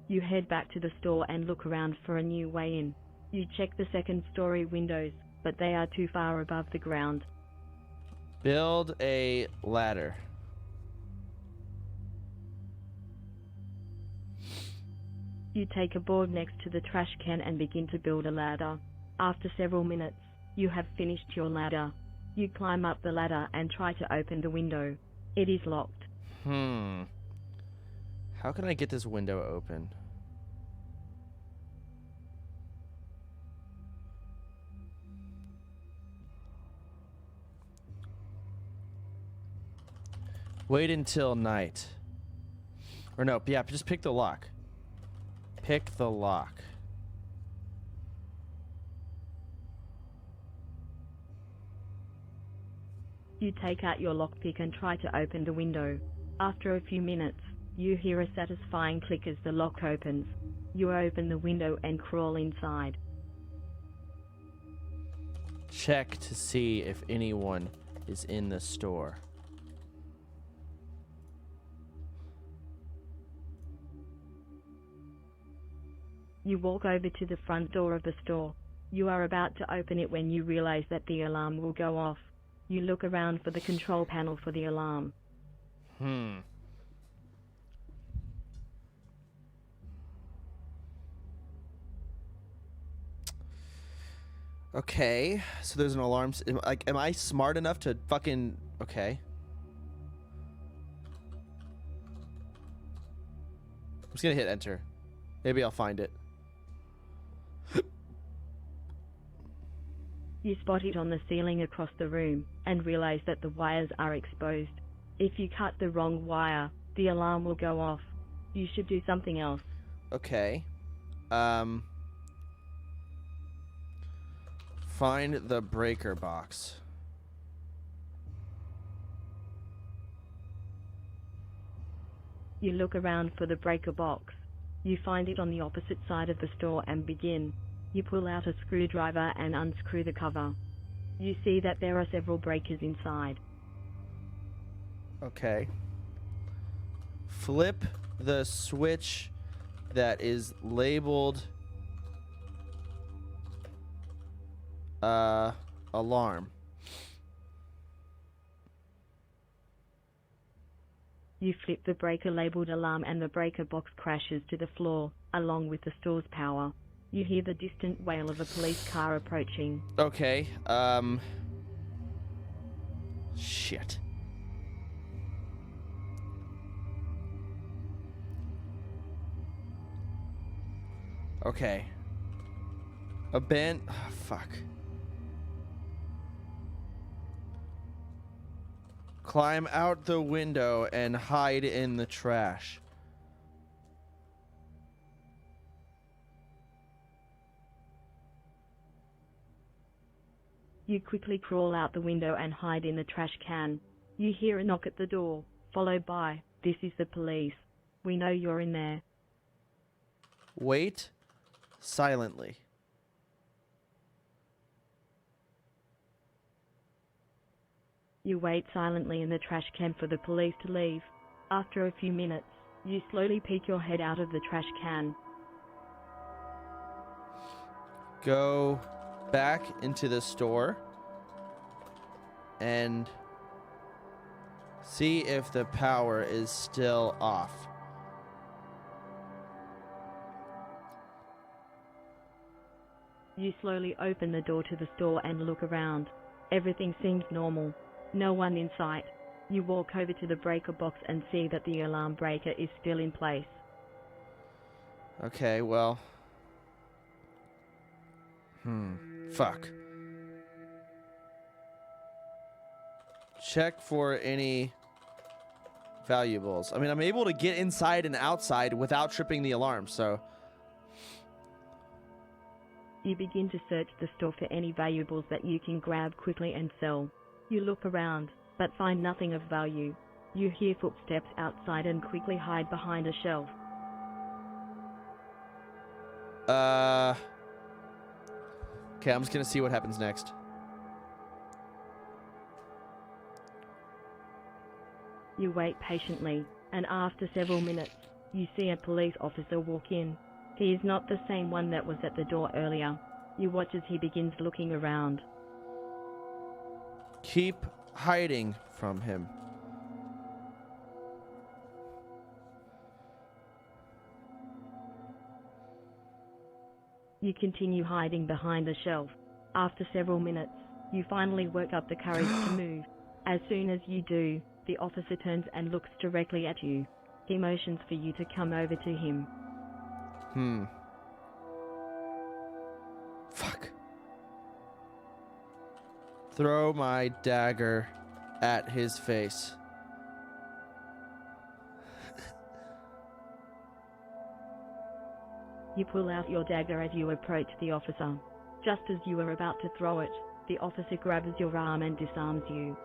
You head back to the store and look around for a new way in. You check the second-story windows, but they are too far above the ground. Build a ladder. You take a board next to the trash can and begin to build a ladder. After several minutes, you have finished your ladder. You climb up the ladder and try to open the window. It is locked. How can I get this window open? Wait until night. Or no, yeah, just pick the lock. Pick the lock. You take out your lockpick and try to open the window. After a few minutes, you hear a satisfying click as the lock opens. You open the window and crawl inside. Check to see if anyone is in the store. You walk over to the front door of the store. You are about to open it when you realize that the alarm will go off. You look around for the control panel for the alarm. Okay, so there's an alarm. Am I smart enough to fucking... Okay. I'm just gonna hit enter. Maybe I'll find it. You spot it on the ceiling across the room and realize that the wires are exposed. If you cut the wrong wire, the alarm will go off. You should do something else. Okay. Find the breaker box. You look around for the breaker box. You find it on the opposite side of the store and begin. You pull out a screwdriver and unscrew the cover. You see that there are several breakers inside. Okay. Flip the switch that is labeled alarm. You flip the breaker labeled alarm and the breaker box crashes to the floor, along with the store's power. You hear the distant wail of a police car approaching. Okay, shit. Okay. Fuck. Climb out the window and hide in the trash. You quickly crawl out the window and hide in the trash can. You hear a knock at the door, followed by, "This is the police. We know you're in there." Wait silently. You wait silently in the trash can for the police to leave. After a few minutes, you slowly peek your head out of the trash can. Go back into the store and see if the power is still off. You slowly open the door to the store and look around. Everything seems normal. No one in sight. You walk over to the breaker box and see that the alarm breaker is still in place. Okay, well. Fuck. Check for any valuables. I mean, I'm able to get inside and outside without tripping the alarm, so. You begin to search the store for any valuables that you can grab quickly and sell. You look around, but find nothing of value. You hear footsteps outside and quickly hide behind a shelf. Okay, I'm just gonna see what happens next. You wait patiently, and after several minutes, you see a police officer walk in. He is not the same one that was at the door earlier. You watch as he begins looking around. Keep hiding from him. You continue hiding behind the shelf. After several minutes, you finally work up the courage to move. As soon as you do, the officer turns and looks directly at you. He motions for you to come over to him. Fuck. Throw my dagger at his face. You pull out your dagger as you approach the officer. Just as you are about to throw it, the officer grabs your arm and disarms you.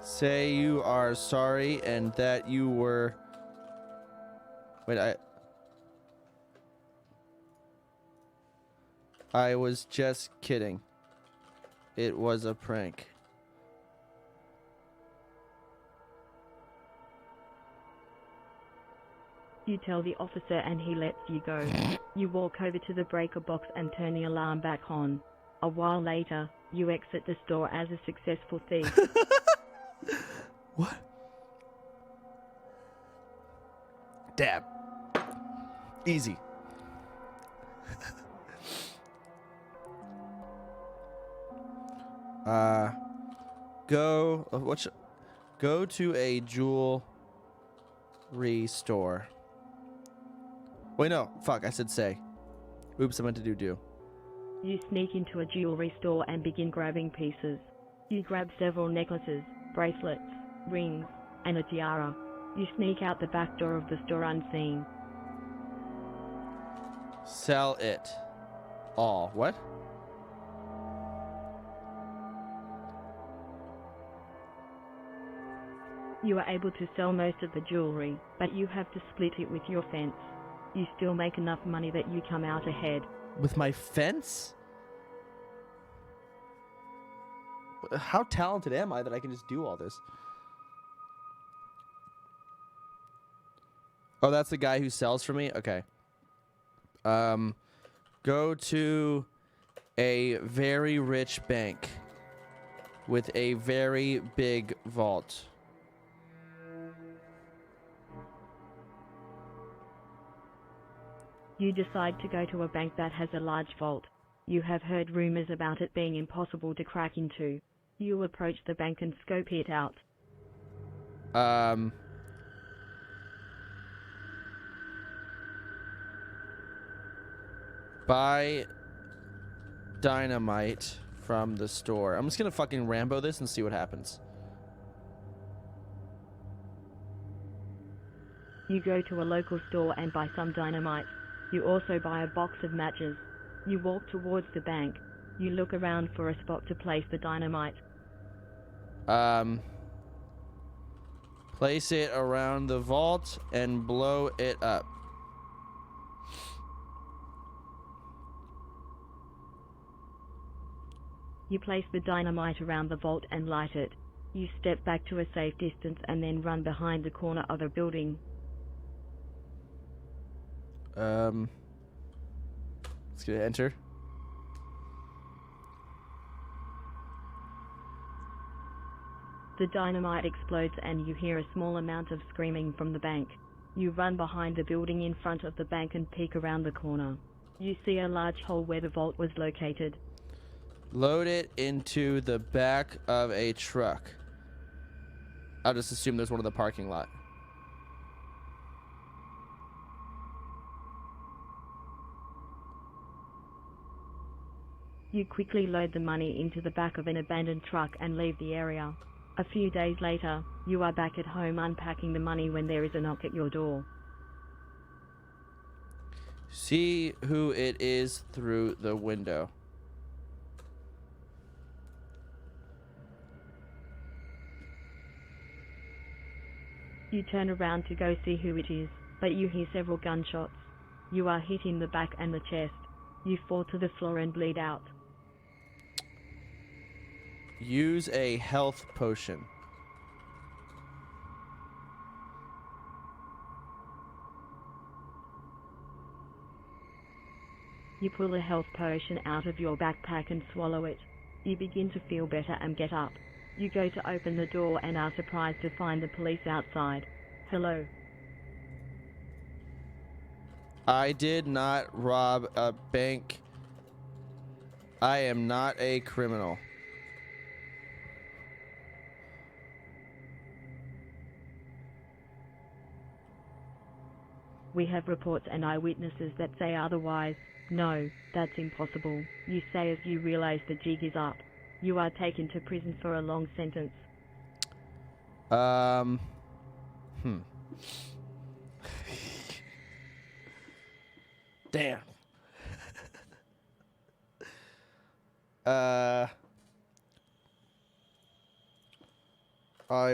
Say you are sorry and that you were... Wait, I was just kidding. It was a prank. You tell the officer and he lets you go. You walk over to the breaker box and turn the alarm back on. A while later, you exit the store as a successful thief. What? Dab. Easy. Go to a jewelry store. Wait, no. Fuck, I said say. Oops, I meant to do. You sneak into a jewelry store and begin grabbing pieces. You grab several necklaces, bracelets, rings, and a tiara. You sneak out the back door of the store unseen. Sell it all. What? You are able to sell most of the jewelry, but you have to split it with your fence. You still make enough money that you come out ahead. With my fence? How talented am I that I can just do all this? Oh, that's the guy who sells for me? Okay. Go to a very rich bank with a very big vault. You decide to go to a bank that has a large vault. You have heard rumors about it being impossible to crack into. You approach the bank and scope it out. Buy dynamite from the store. I'm just gonna fucking Rambo this and see what happens. You go to a local store and buy some dynamite. You also buy a box of matches. You walk towards the bank. You look around for a spot to place the dynamite. Place it around the vault and blow it up. You place the dynamite around the vault and light it. You step back to a safe distance and then run behind the corner of a building. Let's get enter. The dynamite explodes and you hear a small amount of screaming from the bank. You run behind the building in front of the bank and peek around the corner. You see a large hole where the vault was located. Load it into the back of a truck. I'll just assume there's one in the parking lot. You quickly load the money into the back of an abandoned truck and leave the area. A few days later, you are back at home unpacking the money when there is a knock at your door. See who it is through the window. You turn around to go see who it is, but you hear several gunshots. You are hit in the back and the chest. You fall to the floor and bleed out. Use a health potion. You pull a health potion out of your backpack and swallow it. You begin to feel better and get up. You go to open the door and are surprised to find the police outside. Hello. I did not rob a bank. I am not a criminal. We have reports and eyewitnesses that say otherwise. No, that's impossible, you say as you realize the jig is up. You are taken to prison for a long sentence. Damn. I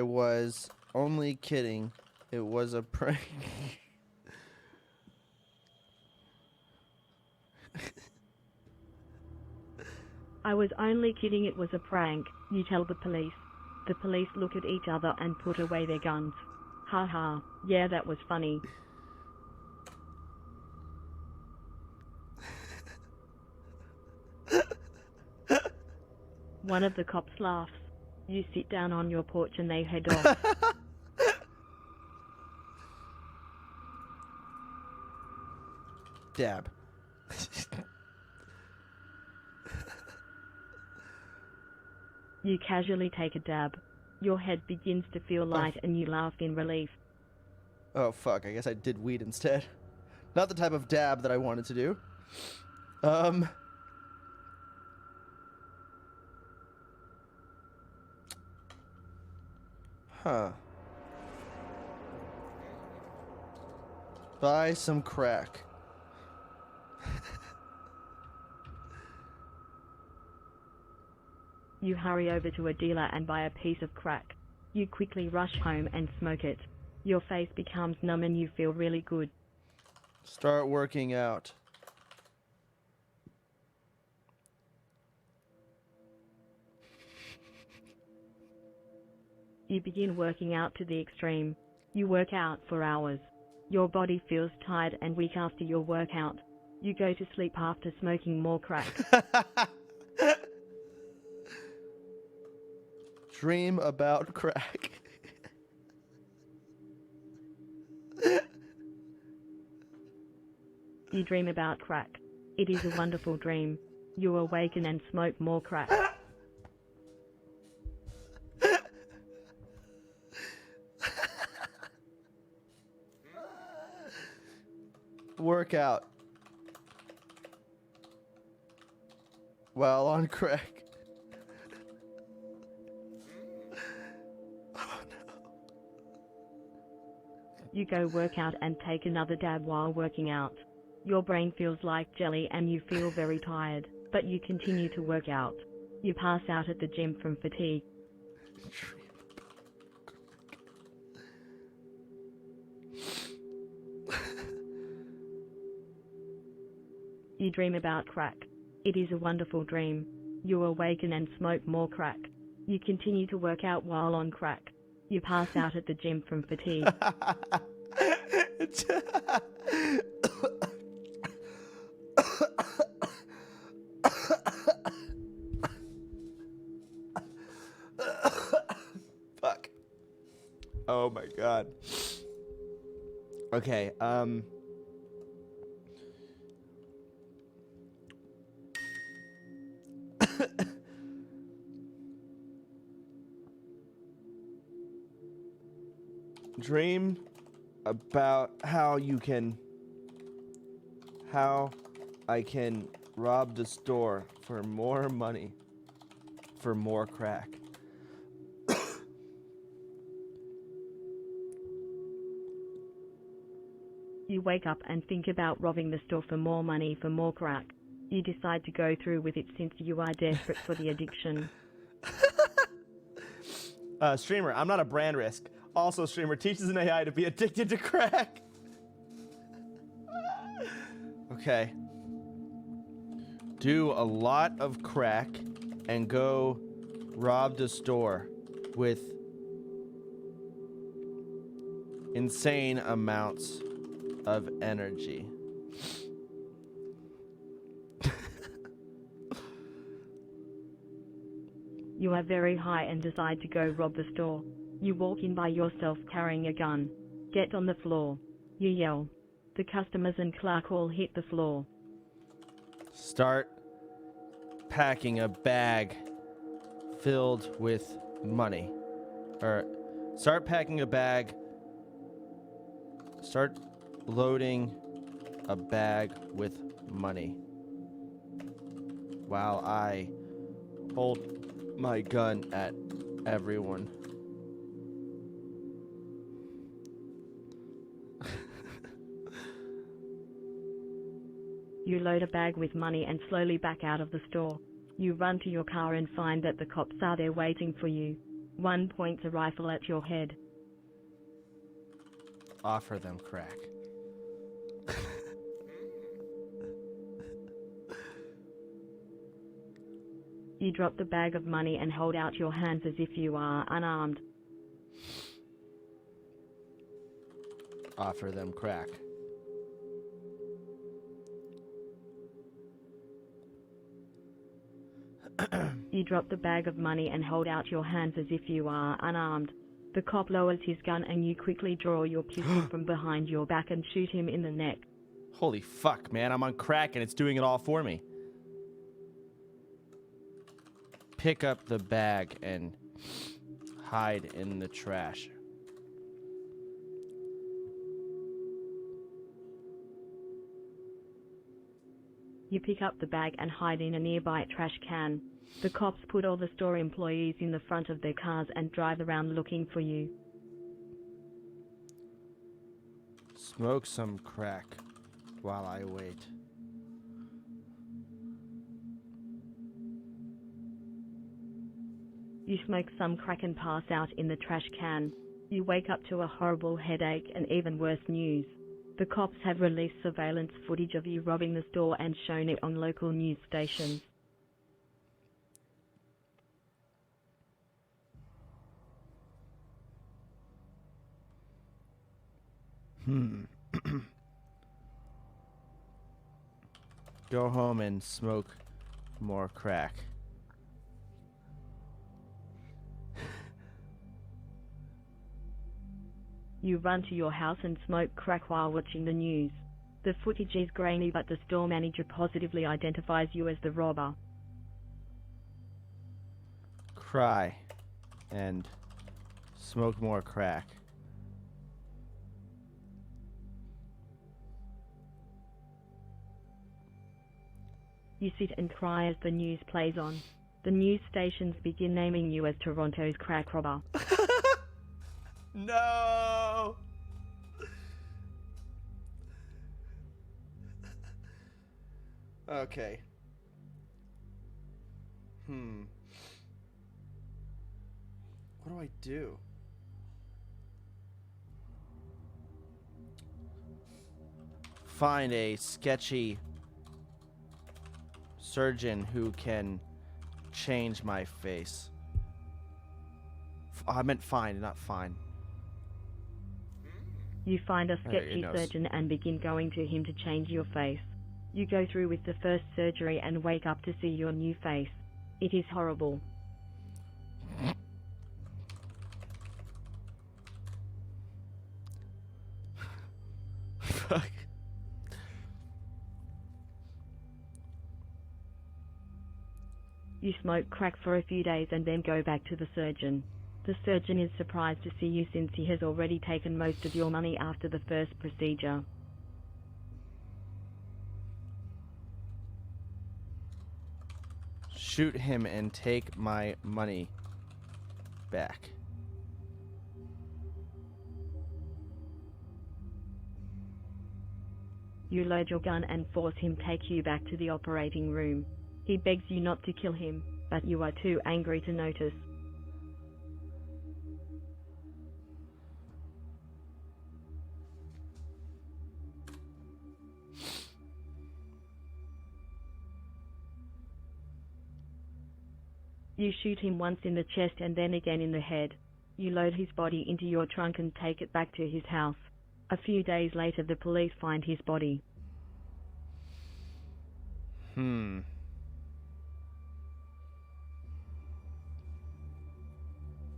was only kidding. It was a prank. I was only kidding, it was a prank, you tell the police. The police look at each other and put away their guns. Ha ha, yeah, that was funny. One of the cops laughs. You sit down on your porch and they head off. Dab. You casually take a dab. Your head begins to feel light and you laugh in relief. Oh, fuck. I guess I did weed instead. Not the type of dab that I wanted to do. Huh. Buy some crack. You hurry over to a dealer and buy a piece of crack. You quickly rush home and smoke it. Your face becomes numb and you feel really good. Start working out. You begin working out to the extreme. You work out for hours. Your body feels tired and weak after your workout. You go to sleep after smoking more crack. Dream about crack. You dream about crack. It is a wonderful dream. You awaken and smoke more crack. Workout. while on crack. You go work out and take another dab while working out. Your brain feels like jelly and you feel very tired, but you continue to work out. You pass out at the gym from fatigue. You dream about crack. It is a wonderful dream. You awaken and smoke more crack. You continue to work out while on crack. You pass out at the gym from fatigue. Fuck. Oh my god. Okay, dream about how I can rob the store for more money, for more crack. You wake up and think about robbing the store for more money, for more crack. You decide to go through with it since you are desperate for the addiction. Streamer, I'm not a brand risk. Also, streamer teaches an AI to be addicted to crack. Okay. Do a lot of crack and go rob the store with insane amounts of energy. You are very high and decide to go rob the store. You walk in by yourself carrying a gun. Get on the floor. You yell. The customers and clerk all hit the floor. Start packing a bag filled with money. Or start packing a bag. Start loading a bag with money. While I hold my gun at everyone. You load a bag with money and slowly back out of the store. You run to your car and find that the cops are there waiting for you. One points a rifle at your head. Offer them crack. You drop the bag of money and hold out your hands as if you are unarmed. Offer them crack. You drop the bag of money and hold out your hands as if you are unarmed. The cop lowers his gun and you quickly draw your pistol from behind your back and shoot him in the neck. Holy fuck, man. I'm on crack and it's doing it all for me. Pick up the bag and hide in the trash. You pick up the bag and hide in a nearby trash can. The cops put all the store employees in the front of their cars and drive around looking for you. Smoke some crack while I wait. You smoke some crack and pass out in the trash can. You wake up to a horrible headache and even worse news. The cops have released surveillance footage of you robbing the store and shown it on local news stations. Go home and smoke more crack. You run to your house and smoke crack while watching the news. The footage is grainy, but the store manager positively identifies you as the robber. Cry and smoke more crack. You sit and cry as the news plays on. The news stations begin naming you as Toronto's crack robber. No. Okay. What do I do? Find a sketchy surgeon who can change my face. I meant find, not fine. You find a There, your sketchy nose. surgeon and begin going to him to change your face. You go through with the first surgery and wake up to see your new face. It is horrible. Fuck. You smoke crack for a few days and then go back to the surgeon. The surgeon is surprised to see you since he has already taken most of your money after the first procedure. Shoot him and take my money back. You load your gun and force him take you back to the operating room. He begs you not to kill him, but you are too angry to notice. You shoot him once in the chest and then again in the head. You load his body into your trunk and take it back to his house. A few days later, the police find his body.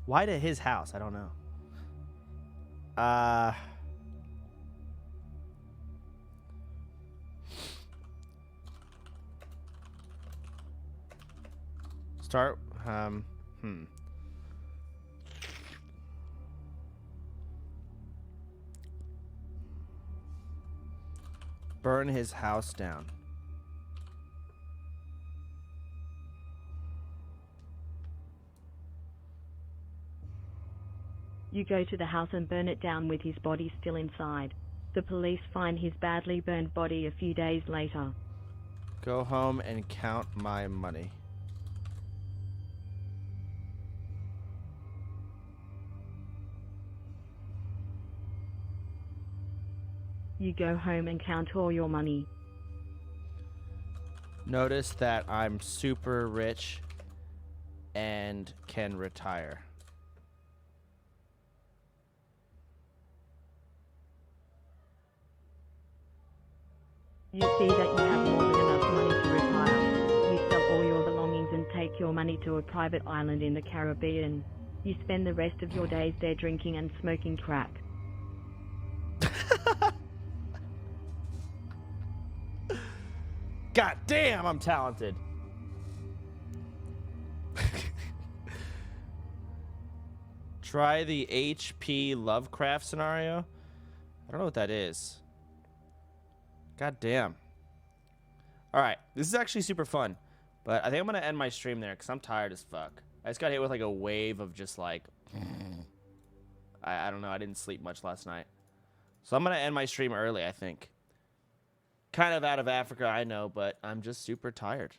Why to his house? I don't know. Start. Burn his house down. You go to the house and burn it down with his body still inside. The police find his badly burned body a few days later. Go home and count my money. You go home and count all your money. Notice that I'm super rich and can retire. You see that you have more than enough money to retire. You sell all your belongings and take your money to a private island in the Caribbean. You spend the rest of your days there drinking and smoking crack. God damn, I'm talented. Try the HP Lovecraft scenario. I don't know what that is. God damn. All right, this is actually super fun, but I think I'm gonna end my stream there because I'm tired as fuck. I just got hit with like a wave of just like, I don't know. I didn't sleep much last night, so I'm gonna end my stream early. I think. Kind of out of Africa, I know, but I'm just super tired.